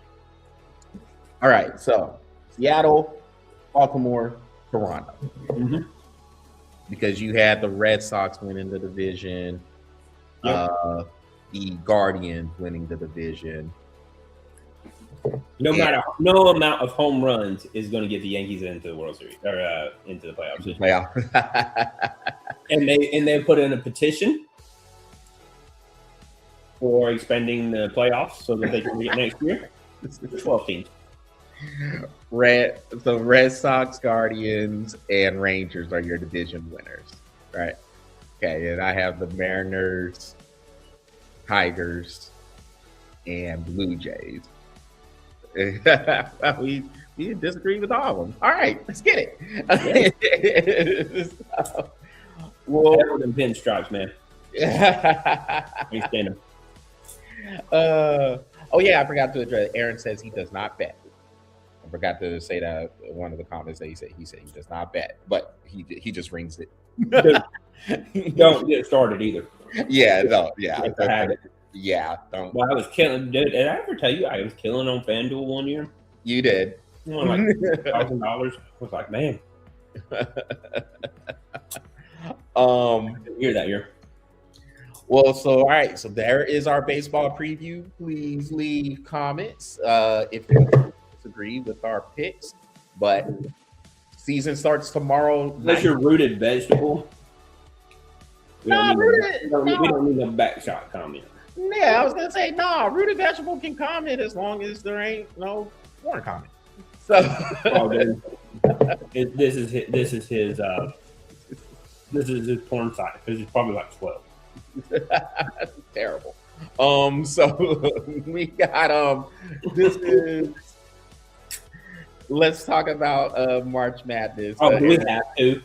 All right, so Seattle, Baltimore, Toronto. Mhm. Because you had the Red Sox winning the division, Yep. the Guardians winning the division. No Yeah. matter no amount of home runs is going to get the Yankees into the World Series or into the playoffs. this year. Playoff. And they put in a petition for expanding the playoffs so that they can get next year. 12 teams. Red Sox, Guardians, and Rangers are your division winners, right? Okay, and I have the Mariners, Tigers, and Blue Jays. we disagree with all of them. All right, let's get it. Well, better than pinstripes, man. Can't stand them. Oh yeah, I forgot to address. Aaron says he does not bet. I forgot to say that in one of the comments that he said he does not bet, but he just rings it. Don't get started either. Yeah, no, yeah, It's a habit. yeah. Don't. Well, I was killing. Did I ever tell you I was killing on FanDuel one year? You did. You know, like $1,000. I was like, man, year that year. Well, so all right, so there is our baseball preview. Please leave comments if you disagree with our picks. But season starts tomorrow. Unless you're rooted vegetable. We don't need a backshot comment. Yeah, I was gonna say rooted vegetable can comment as long as there ain't no foreign comment. So this is his porn site. This is probably like 12. Terrible. So we got this is. Let's talk about March Madness. Oh, we have to.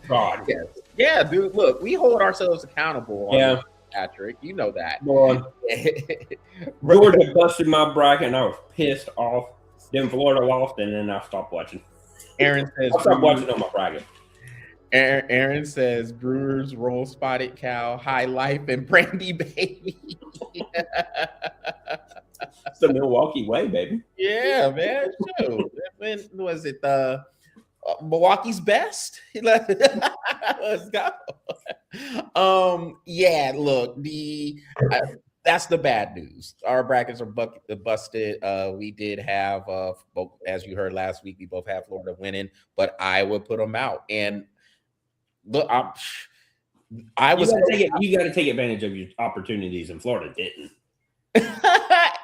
God. Yes. Yeah, dude. Look, we hold ourselves accountable. On this, Patrick, you know that. Boy, Georgia busted my bracket, and I was pissed off. Then Florida lost, and then I stopped watching. Aaron says, I stopped watching on my bracket. Aaron says, Brewers roll Spotted Cow, High Life, and Brandy Baby. It's the Milwaukee way, baby. Yeah, man. Shoot. When was it? Milwaukee's best. Let's go. Yeah. Look, that's the bad news. Our brackets are busted. We did have, as you heard last week, we both have Florida winning, but I would put them out. And look, you got to take advantage of your opportunities, and Florida didn't.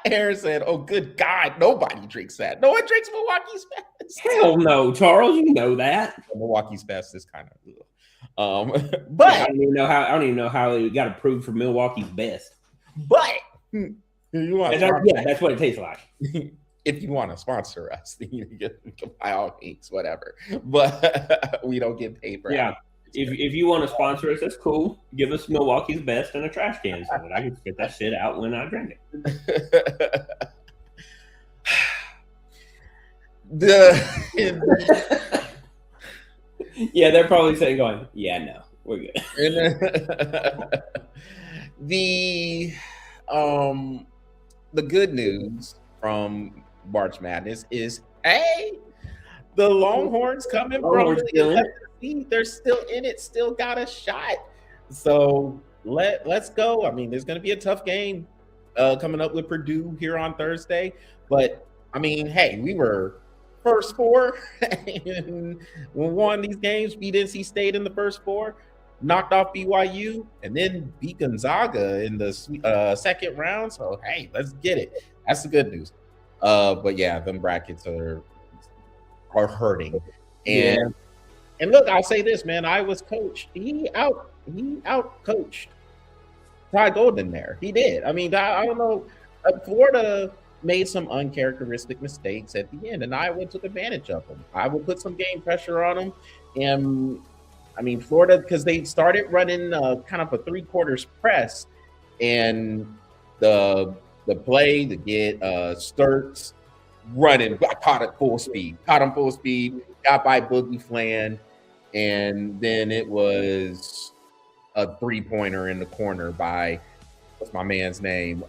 Aaron said, "Oh, good God, nobody drinks that. No one drinks Milwaukee's best." Hell no, Charles. You know that Milwaukee's best is kind of, but I don't even know how it got approved for Milwaukee's best. But you want that's what it tastes like. If you want to sponsor us, you get by all means, whatever. But we don't get paid for it. If you want to sponsor us, that's cool. Give us Milwaukee's best in a trash can so that I can get that shit out when I drink it. Yeah, they're probably saying, "Going, yeah, no, we're good." The good news from March Madness is, hey, the Longhorns coming from they're still in it, still got a shot. So let's go. I mean, there's going to be a tough game coming up with Purdue here on Thursday, but I mean, hey, we were first four and we won these games, beat NC State in the first four, knocked off BYU, and then beat Gonzaga in the second round. So hey, let's get it. That's the good news. But yeah, them brackets are hurting. And look, I'll say this, man. Iowa's coach, he he out coached Ty Golden there. He did. I mean, I don't know. Florida made some uncharacteristic mistakes at the end, and Iowa took advantage of them. Iowa put some game pressure on them, and I mean, Florida, because they started running kind of a 3/4 press, and the play to get Sturts running, got caught at full speed, got by Boogie Flan, and then it was a 3-pointer in the corner by what's my man's name?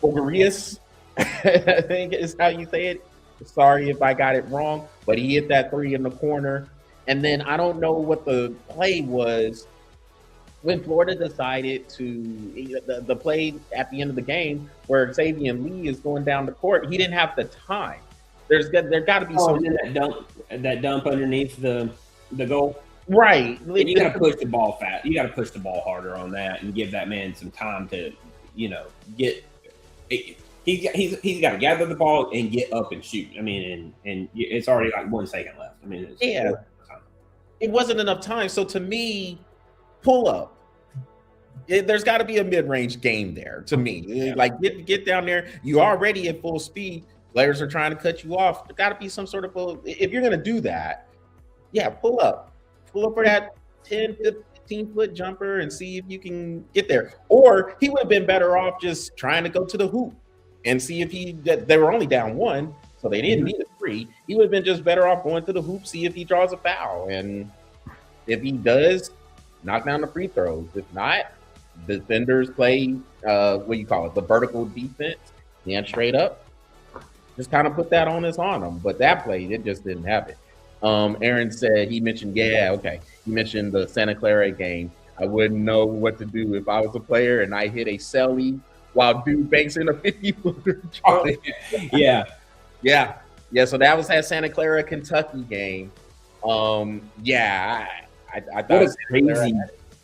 Ogarius, I think is how you say it. Sorry if I got it wrong, but he hit that 3 in the corner. And then I don't know what the play was when Florida decided to the play at the end of the game where Xavier Lee is going down the court. He didn't have the time. There got to be something that dump underneath the goal. Right. And you got to push the ball fast. You got to push the ball harder on that and give that man some time to, get. He's got to gather the ball and get up and shoot. I mean, and it's already like 1 second left. I mean, it wasn't enough time. So to me, pull up. There's got to be a mid-range game there. To me, like get down there. You're already at full speed. Players are trying to cut you off. There got to be some sort of if you're going to do that, pull up for that 10, 15-foot jumper and see if you can get there. Or he would have been better off just trying to go to the hoop and see if they were only down 1, so they didn't need a 3. He would have been just better off going to the hoop, see if he draws a foul. And if he does, knock down the free throws. If not, defenders play, the vertical defense, and straight up. Just kind of put that onus on them. But that play, it just didn't have it. Aaron said, he mentioned the Santa Clara game. I wouldn't know what to do if I was a player and I hit a celly while dude banks in a 50-footer. Yeah. So that was that Santa Clara, Kentucky game. I thought it was crazy.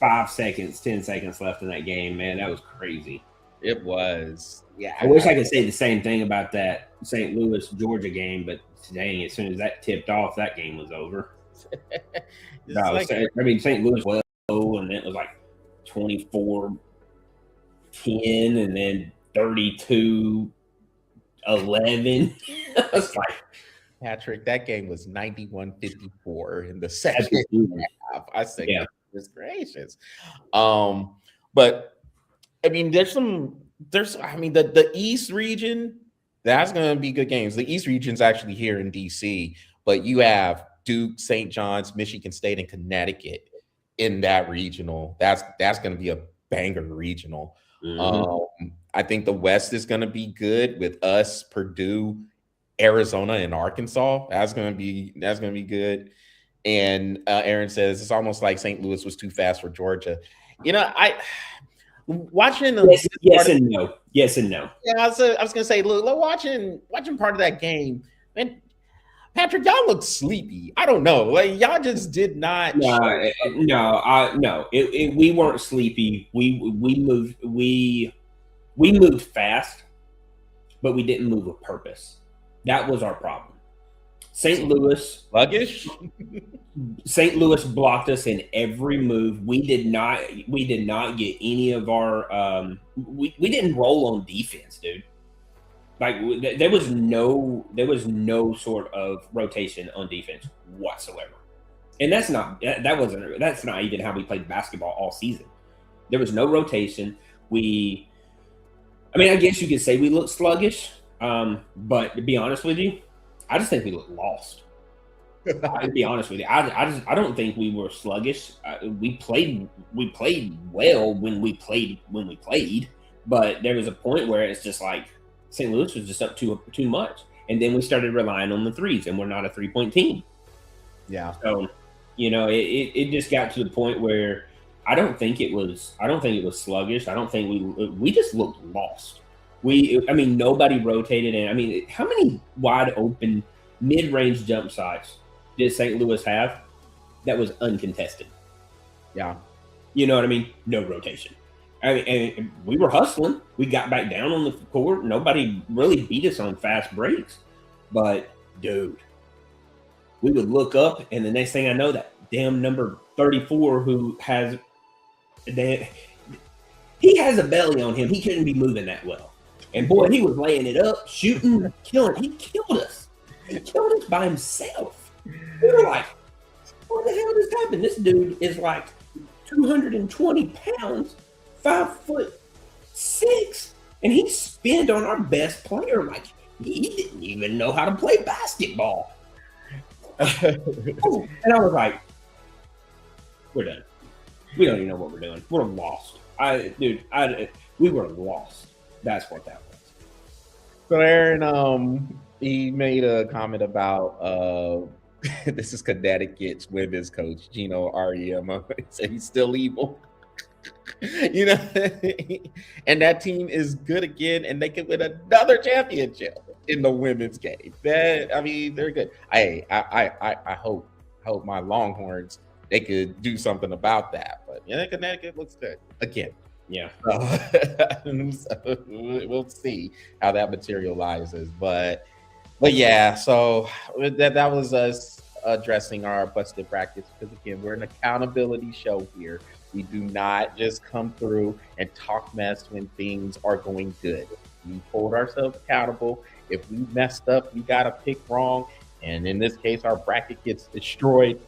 5 seconds, 10 seconds left in that game, man. That was crazy. It was. Yeah. I wish I could say the same thing about that St. Louis, Georgia game, but dang, as soon as that tipped off, that game was over. St. Louis was low, and it was like 24-10, and then 32-11. I was like, Patrick, that game was 91-54 in the second half. I said, goodness gracious. But I mean, the East region, that's going to be good games. The East region's actually here in DC, but you have Duke, St. John's, Michigan State, and Connecticut in that regional. That's going to be a banger regional. Mm-hmm. I think the West is going to be good with us, Purdue, Arizona, and Arkansas. That's going to be good. And Aaron says it's almost like St. Louis was too fast for Georgia. Watching yes and no. Yeah, I was gonna say, look, watching part of that game, and Patrick, y'all look sleepy. I don't know, like y'all just did not. No. We weren't sleepy. We moved fast, but we didn't move with purpose. That was our problem. St. Louis sluggish. St. Louis blocked us in every move. We did not get any of our. We didn't roll on defense, dude. Like there was no sort of rotation on defense whatsoever, and that's not even how we played basketball all season. There was no rotation. I guess you could say we looked sluggish, but to be honest with you, I just think we looked lost. I'll be honest with you. I don't think we were sluggish. We played well when we played, but there was a point where it's just like St. Louis was just up too much, and then we started relying on the threes, and we're not a 3-point team. Yeah. So, it just got to the point where I don't think it was sluggish. I don't think we just looked lost. Nobody rotated, and how many wide open mid-range jump shots did St. Louis have that was uncontested? Yeah. You know what I mean? No rotation. And we were hustling. We got back down on the court. Nobody really beat us on fast breaks. But, dude, we would look up, and the next thing I know, that damn number 34 who has Then he has a belly on him. He couldn't be moving that well. And boy, he was laying it up, shooting, killing. He killed us. He killed us by himself. We were like, what the hell just happened? This dude is like 220 pounds, 5'6", and he spinned on our best player like he didn't even know how to play basketball. And I was like, we're done. We don't even know what we're doing. We're lost. We were lost. That's what that was. So Aaron, he made a comment about this is Connecticut's women's coach, Gino Ariema. He said he's still evil. You know, and that team is good again, and they could win another championship in the women's game. They're good. I hope my Longhorns, they could do something about that. But Connecticut looks good again. Yeah. So we'll see how that materializes. But yeah, so that was us addressing our busted brackets, because again, we're an accountability show here. We do not just come through and talk mess when things are going good. We hold ourselves accountable. If we messed up, we got a pick wrong, and in this case, our bracket gets destroyed,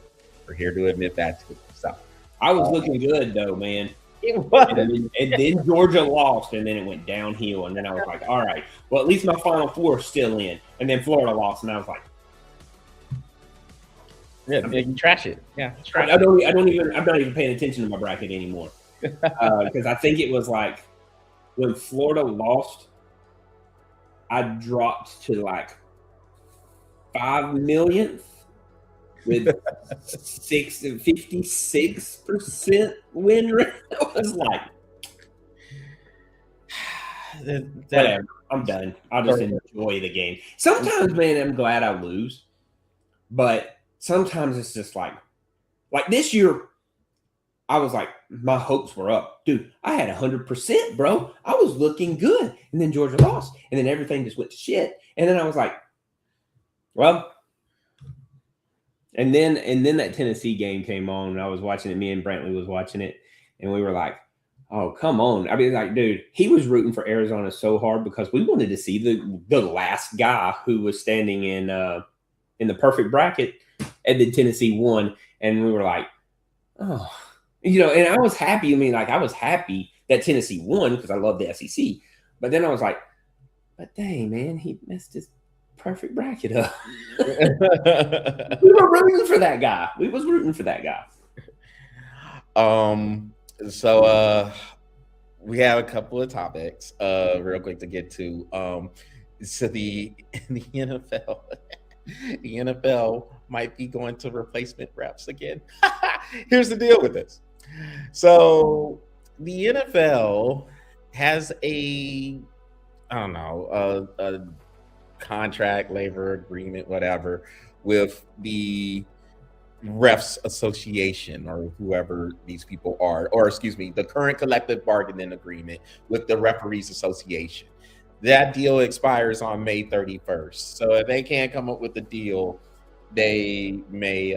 we're here to admit that too. So I was looking good though, man. It was. And then Georgia lost, and then it went downhill. And then I was like, all right, well, at least my Final Four is still in. And then Florida lost, and I was like, yeah, you trash it. Yeah, I'm not even paying attention to my bracket anymore. Because I think it was like when Florida lost, I dropped to like 5 millionth with 56% win rate. I was like, whatever. I'm done. I'll just enjoy the game. Sometimes, man, I'm glad I lose, but sometimes it's just like this year, I was like, my hopes were up. Dude, I had 100%, bro. I was looking good. And then Georgia lost. And then everything just went to shit. And then I was like, well, and then that Tennessee game came on, and I was watching it. Me and Brantley was watching it, and we were like, oh, come on. I mean, like, dude, he was rooting for Arizona so hard because we wanted to see the last guy who was standing in the perfect bracket, and then Tennessee won. And we were like, oh, and I was happy. I mean, like, I was happy that Tennessee won because I love the SEC. But then I was like, but dang, man, he messed his perfect bracket up. We were rooting for that guy. We was rooting for that guy. So we have a couple of topics real quick to get to. So the NFL, the NFL might be going to replacement refs again. Here's the deal with this. So the NFL has a contract, labor agreement, whatever, with the refs association or whoever these people are, or excuse me, the current collective bargaining agreement with the referees association. That deal expires on May 31st. So if they can't come up with a deal, they may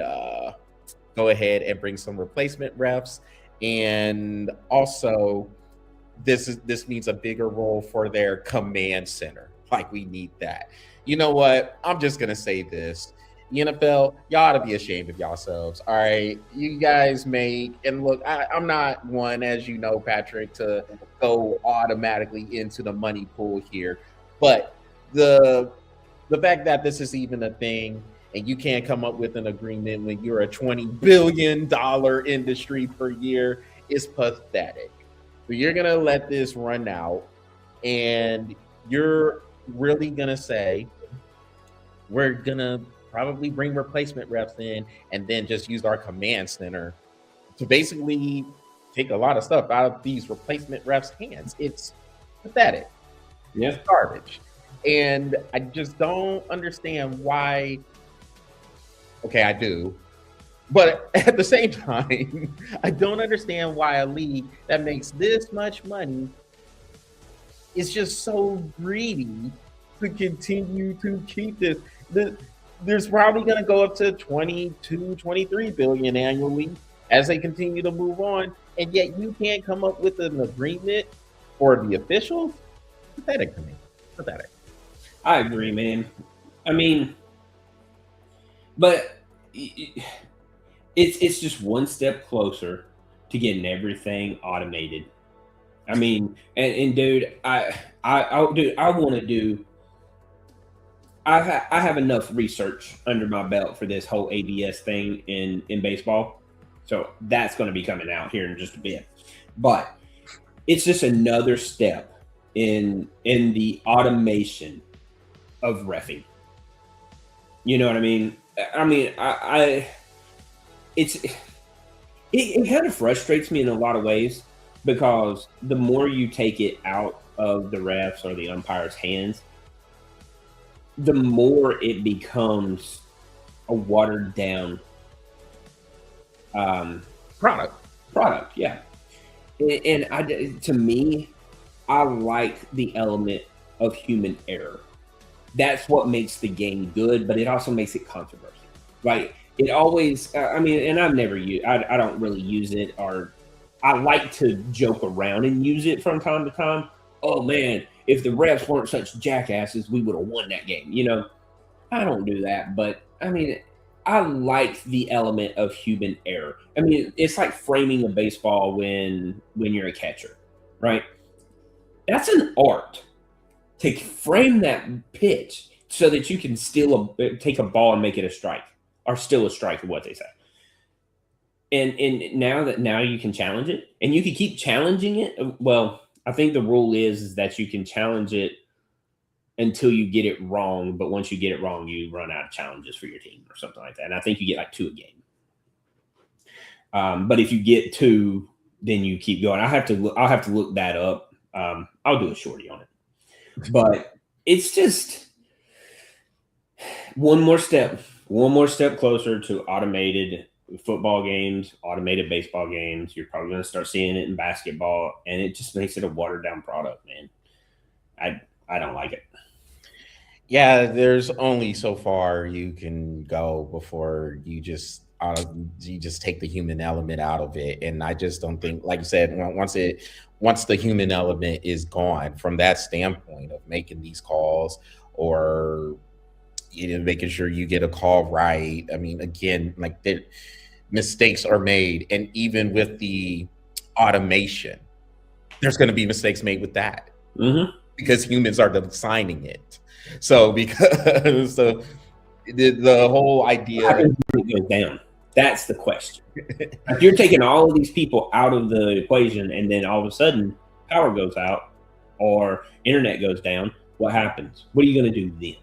go ahead and bring some replacement refs. And also, this means a bigger role for their command center. Like, we need that. You know what? I'm just going to say this. The NFL, y'all ought to be ashamed of yourselves. All right. You guys and look, I'm not one, as you know, Patrick, to go automatically into the money pool here. But the fact that this is even a thing and you can't come up with an agreement when you're a $20 billion industry per year is pathetic. So you're going to let this run out, and you're really going to say, we're going to probably bring replacement refs in and then just use our command center to basically take a lot of stuff out of these replacement refs' hands. It's pathetic. Yeah. It's garbage. And I just don't understand why. Okay, I do. But at the same time, I don't understand why a league that makes this much money is just so greedy to continue to keep this. There's probably going to go up to 22, 23 billion annually as they continue to move on. and yet you can't come up with an agreement for the officials. Pathetic to me. Pathetic. I agree, man. I mean, but it's just one step closer to getting everything automated. I mean, and dude, I want to do. I have enough research under my belt for this whole ABS thing in baseball, so that's going to be coming out here in just a bit. But it's just another step in the automation of reffing. You know what I mean? It kind of frustrates me in a lot of ways because the more you take it out of the refs or the umpire's hands, the more it becomes a watered down Product. Yeah. To me, I like the element of human error. That's what makes the game good, but it also makes it controversial. Like it always, and I've never used, I don't really use it, or I like to joke around and use it from time to time. Oh man, if the refs weren't such jackasses, we would have won that game. You know, I don't do that, but I mean, I like the element of human error. I mean, it's like framing a baseball when you're a catcher, right? That's an art to frame that pitch so that you can take a ball and make it a strike, or still a strike, is what they say. And now you can challenge it, and you can keep challenging it. Well, I think the rule is that you can challenge it until you get it wrong, but once you get it wrong, you run out of challenges for your team or something like that. And I think you get like 2 a game. But if you get 2, then you keep going. I'll have to look that up. I'll do a shorty on it. But it's just one more step closer to automated football games, automated baseball games. You're probably going to start seeing it in basketball, and it just makes it a watered down product, man. I don't like it. Yeah, there's only so far you can go before you just take the human element out of it, and I just don't think, like you said, once the human element is gone from that standpoint of making these calls, or making sure you get a call right. I mean, again, like mistakes are made, and even with the automation, there's going to be mistakes made with that. Mm-hmm. Because humans are designing it. So the whole idea goes down. That's the question. If you're taking all of these people out of the equation, and then all of a sudden power goes out or internet goes down, what happens? What are you going to do then?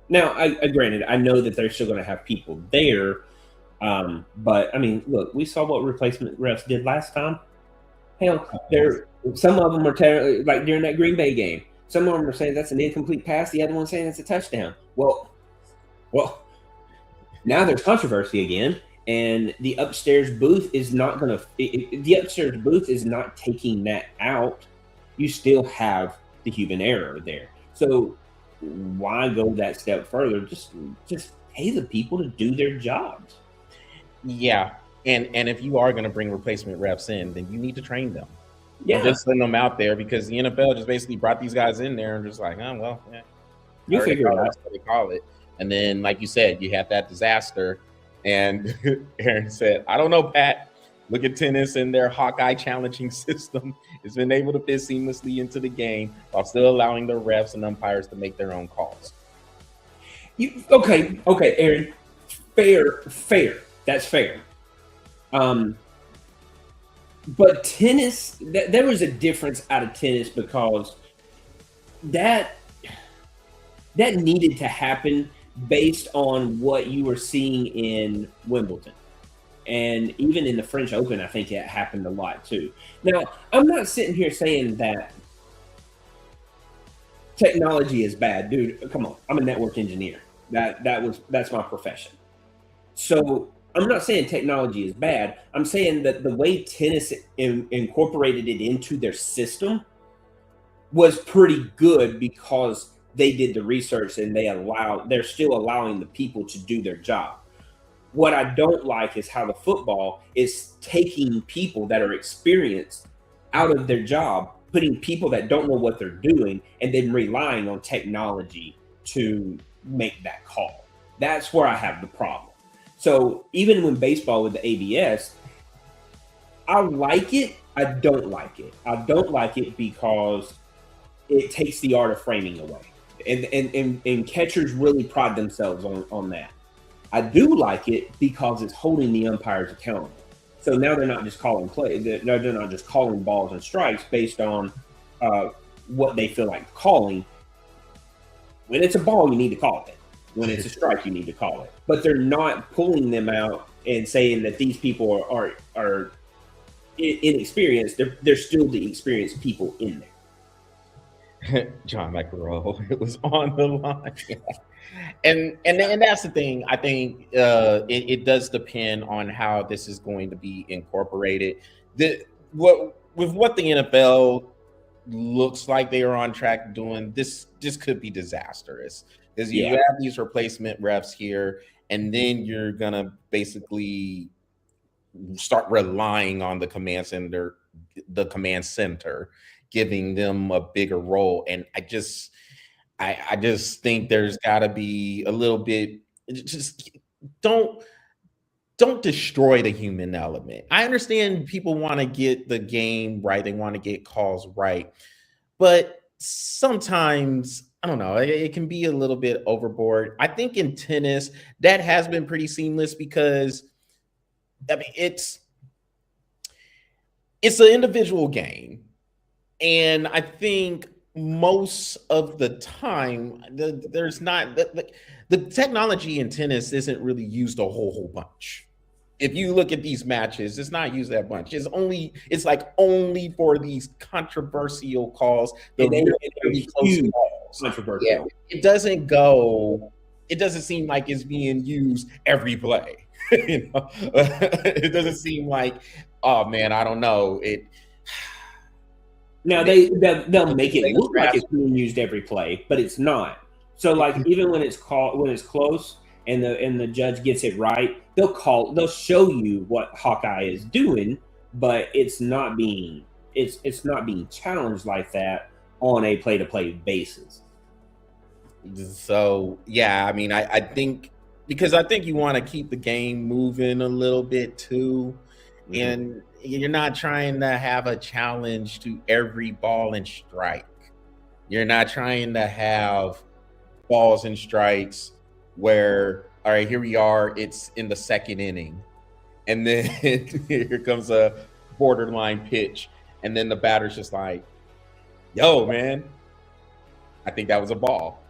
Now, granted, I know that they're still going to have people there, but I mean, look, we saw what replacement refs did last time. Hell, some of them are like during that Green Bay game. Some of them are saying that's an incomplete pass. The other one's saying it's a touchdown. Well, now there's controversy again, and the upstairs booth is not going to. The upstairs booth is not taking that out. You still have the human error there. So why go that step further? Just pay the people to do their jobs. Yeah, and if you are going to bring replacement refs in, then you need to train them. Yeah, just send them out there, because the NFL just basically brought these guys in there and just like, oh well, yeah, you figure it out. That's what they call it. And then, like you said, you had that disaster, and Aaron said, "I don't know, Pat. Look at tennis and their Hawkeye challenging system. It's been able to fit seamlessly into the game while still allowing the refs and umpires to make their own calls." Okay, Aaron. Fair. That's fair. But tennis, there was a difference out of tennis, because that needed to happen based on what you were seeing in Wimbledon. And even in the French Open, I think it happened a lot too. Now, I'm not sitting here saying that technology is bad. Dude, come on. I'm a network engineer. That's my profession. So I'm not saying technology is bad. I'm saying that the way tennis incorporated it into their system was pretty good, because they did the research and they're still allowing the people to do their job. What I don't like is how the football is taking people that are experienced out of their job, putting people that don't know what they're doing, and then relying on technology to make that call. That's where I have the problem. So even when baseball with the ABS, I like it. I don't like it. I don't like it because it takes the art of framing away. And catchers really pride themselves on that. I do like it because it's holding the umpires accountable. So now they're not just calling play. They're not just calling balls and strikes based on what they feel like calling. When it's a ball, you need to call it. When it's a strike, you need to call it. But they're not pulling them out and saying that these people are inexperienced. They're still the experienced people in there. John McEnroe, it was on the line. And that's the thing. I think it does depend on how this is going to be incorporated. With what the NFL looks like they are on track doing, this could be disastrous because you have these replacement refs here, and then you're gonna basically start relying on the command center, giving them a bigger role. And I just think there's got to be a little bit. Just don't destroy the human element. I understand people want to get the game right, they want to get calls right, but sometimes I don't know, it can be a little bit overboard. I think in tennis that has been pretty seamless because I mean it's an individual game, and I think most of the time there's not the technology in tennis isn't really used a whole bunch. If you look at these matches, it's not used that much. It's only for these controversial calls. Really close calls. Yeah, it doesn't seem like it's being used every play. It doesn't seem like, oh man, I don't know. Now they'll make it look like it's being used every play, but it's not. So like even when it's close and the judge gets it right, they'll show you what Hawkeye is doing, but it's not being challenged like that on a play-to-play basis. So yeah, I mean I think because I think you want to keep the game moving a little bit too. And you're not trying to have a challenge to every ball and strike. You're not trying to have balls and strikes where, all right, here we are, it's in the second inning. And then here comes a borderline pitch. And then the batter's just like, yo, man, I think that was a ball.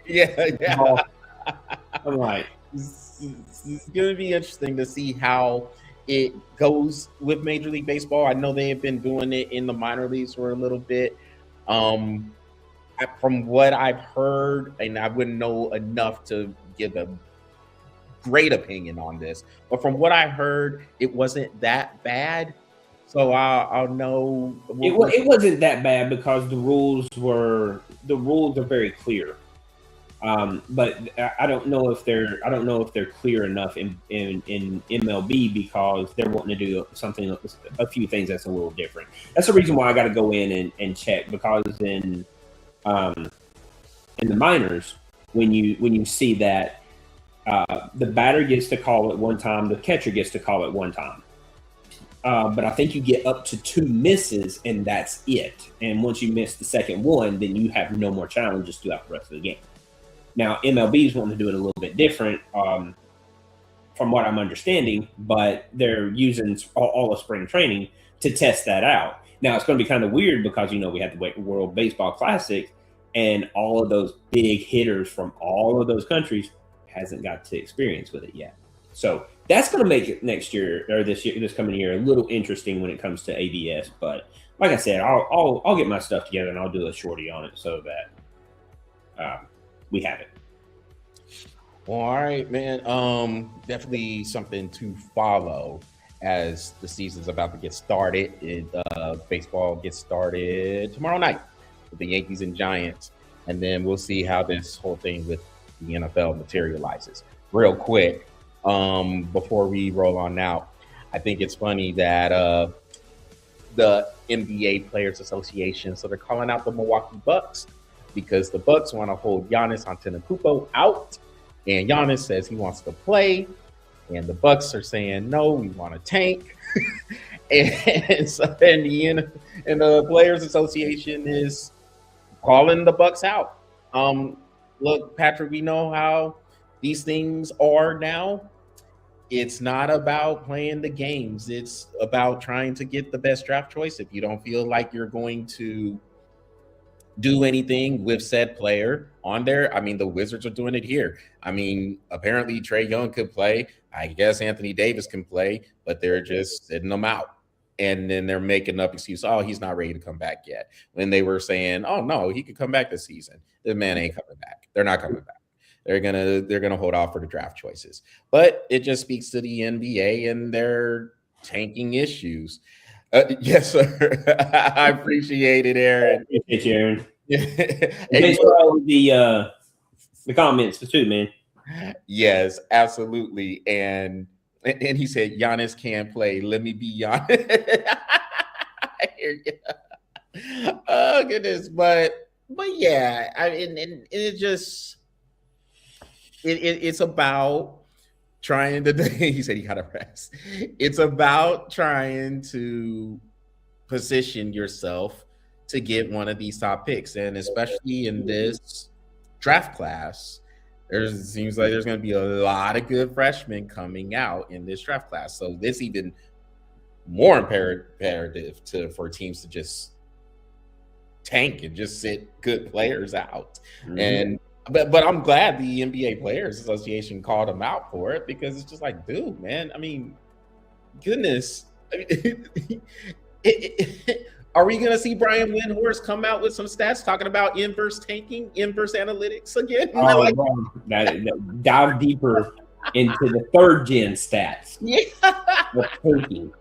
Yeah. Ball. I'm like, it's going to be interesting to see how it goes with Major League Baseball. I know they have been doing it in the minor leagues for a little bit. From what I've heard, and I wouldn't know enough to give a great opinion on this, but from what I heard, it wasn't that bad. So I'll know. It wasn't that bad because the rules are very clear. But I don't know if they're clear enough in MLB because they're wanting to do a few things that's a little different. That's the reason why I got to go in and check, because in the minors, when you see that the batter gets to call at one time, the catcher gets to call at one time. But I think you get up to 2 misses and that's it. And once you miss the second one, then you have no more challenges throughout the rest of the game. Now, MLB is wanting to do it a little bit different from what I'm understanding, but they're using all of spring training to test that out. Now, it's going to be kind of weird because, we had the World Baseball Classic, and all of those big hitters from all of those countries hasn't got to experience with it yet. So that's going to make it next year or this coming year a little interesting when it comes to ABS. But like I said, I'll get my stuff together and I'll do a shorty on it so that we have it. Well, all right, man. Definitely something to follow as the season's about to get started. Baseball gets started tomorrow night with the Yankees and Giants, and then we'll see how this whole thing with the NFL materializes. Real quick, before we roll on now, I think it's funny that the NBA Players Association, so they're calling out the Milwaukee Bucks because the Bucks want to hold Giannis Antetokounmpo out, and Giannis says he wants to play, and the Bucks are saying no, we want to tank, and so then the Players Association is calling the Bucks out. Look, Patrick, we know how these things are now. It's not about playing the games. It's about trying to get the best draft choice. If you don't feel like you're going to do anything with said player on there, I mean, the Wizards are doing it here. I mean, apparently Trae Young could play. I guess Anthony Davis can play, but they're just sitting them out. And then they're making up excuse. Oh, he's not ready to come back yet. When they were saying, oh no, he could come back this season. The man ain't coming back. They're not coming back. They're gonna hold off for the draft choices. But it just speaks to the NBA and their tanking issues. Yes, sir. I appreciate it, Aaron. I appreciate you, Aaron. Thanks for all the comments too, man. Yes, absolutely. And he said Giannis can't play. Let me be Giannis. I hear you. Oh goodness, but yeah, I mean, and it just it's about trying to. He said he got to rest. It's about trying to position yourself to get one of these top picks, and especially in this draft class, seems like there's going to be a lot of good freshmen coming out in this draft class. So this even more imperative for teams to just tank and just sit good players out. Mm-hmm. And but I'm glad the NBA Players Association called them out for it, because it's just like, dude, man, I mean, goodness. I mean, are we going to see Brian Windhorst come out with some stats talking about inverse tanking, inverse analytics again? Oh, that dive deeper into the third gen stats. Yeah. Of tanking.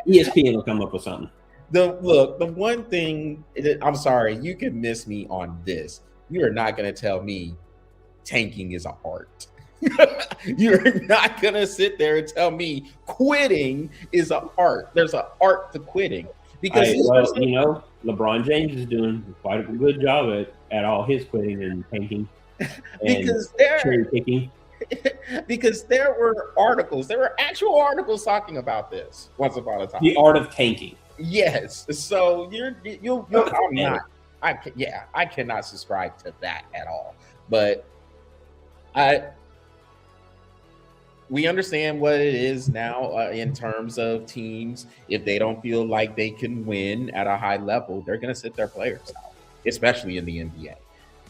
ESPN will come up with something. The one thing, I'm sorry, you can miss me on this. You are not going to tell me tanking is an art. You're not going to sit there and tell me quitting is an art. There's an art to quitting. Because LeBron James is doing quite a good job at all his quitting and tanking. Because there were actual articles talking about this once upon a time. The art of tanking. Yes. So I cannot subscribe to that at all. But we understand what it is now in terms of teams. If they don't feel like they can win at a high level, they're going to sit their players out, especially in the NBA.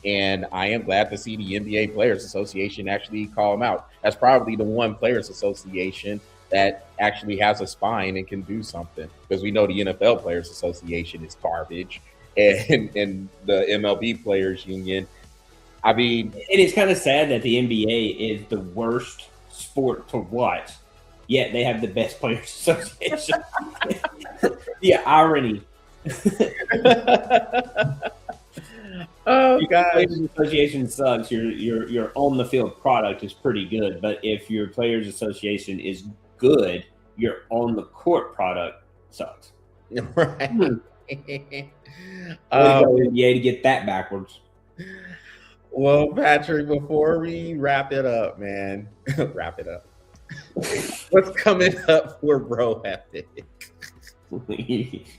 And I am glad to see the NBA Players Association actually call them out. That's probably the one Players Association that actually has a spine and can do something, because we know the NFL Players Association is garbage, and the MLB Players Union. I mean, it is kind of sad that the NBA is the worst sport to watch, yet they have the best Players Association. The irony. Oh God! Players Association sucks. Your on the field product is pretty good, but if your Players Association is good, your on the court product sucks. Right. NBA to get that backwards. Well, Patrick, before we wrap it up, man, wrap it up. What's coming up for Bro Epic?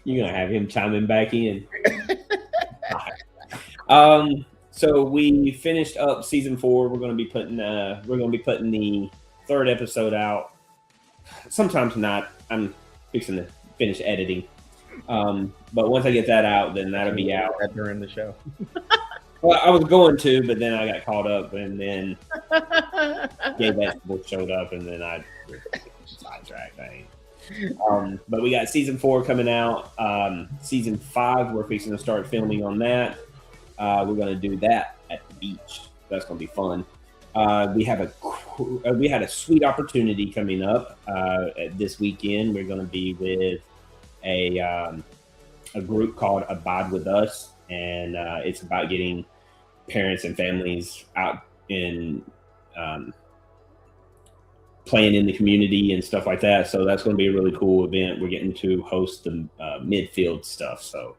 You're gonna have him chiming back in. So we finished up season 4. We're gonna be putting the third episode out sometime tonight. I'm fixing to finish editing. But once I get that out, then that'll be out during the show. Well, I was going to, but then I got caught up, and then Gay Vegetable showed up, and then I sidetracked. But we got season 4 coming out. Season 5, we're fixing to start filming on that. We're going to do that at the beach. That's going to be fun. We had a sweet opportunity coming up this weekend. We're going to be with a group called Abide With Us, and it's about getting parents and families out in playing in the community and stuff like that. So that's going to be a really cool event. We're getting to host the midfield stuff. So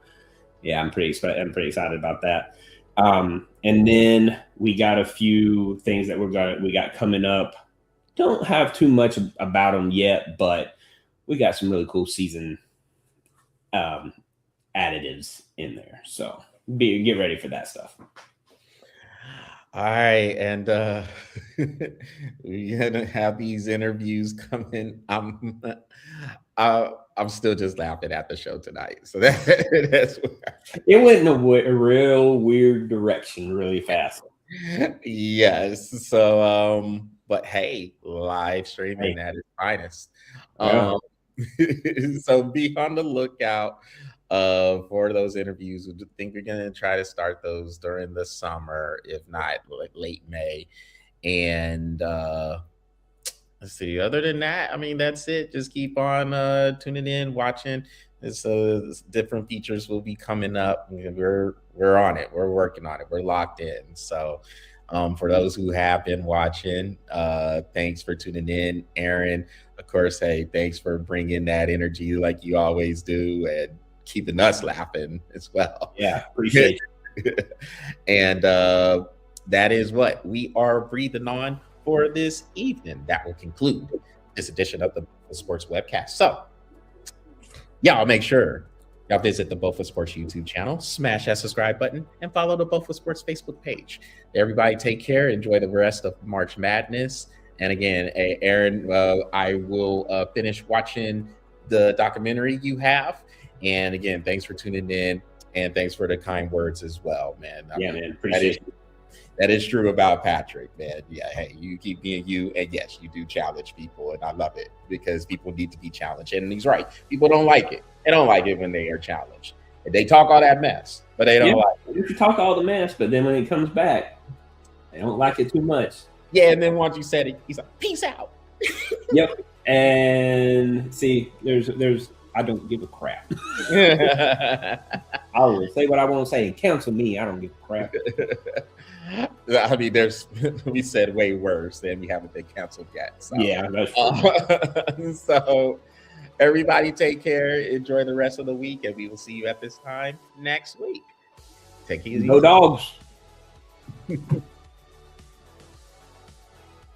yeah, I'm pretty excited about that. And then we got a few things that we got coming up. Don't have too much about them yet, but we got some really cool season additives in there. So get ready for that stuff. All right, and we're gonna have these interviews coming. I'm still just laughing at the show tonight. So that's it went in a real weird direction really fast. Yes. So but hey, live streaming at its finest. Yeah. So be on the lookout for those interviews. We think we're gonna try to start those during the summer, if not like late May. And let's see. Other than that, I mean, that's it. Just keep on tuning in, watching. Different features will be coming up. We're on it. We're working on it. We're locked in. So for those who have been watching, thanks for tuning in, Aaron. Of course, hey, thanks for bringing that energy like you always do, and keeping us laughing as well. Yeah, appreciate it. And that is what we are breathing on for this evening. That will conclude this edition of the Sports Webcast. So y'all make sure y'all visit the Both Sports YouTube channel, smash that subscribe button, and follow the Both Sports Facebook page. Everybody take care. Enjoy the rest of March Madness. And again, Aaron, I will finish watching the documentary you have. And again, thanks for tuning in, and thanks for the kind words as well, man. Man, appreciate it. That is true about Patrick, man. Yeah, hey, you keep being you, and yes, you do challenge people, and I love it because people need to be challenged. And he's right. People don't like it. They don't like it when they are challenged. And they talk all that mess, but they don't like it. You can talk all the mess, but then when it comes back, they don't like it too much. Yeah, and then once you said it, he's like, peace out. Yep. And see, there's I don't give a crap. I will say what I want to say. Cancel me. I don't give a crap. I mean, we said way worse, and we haven't been canceled yet. So. Yeah, that's true. So everybody take care. Enjoy the rest of the week, and we will see you at this time next week. Take it easy. No dogs.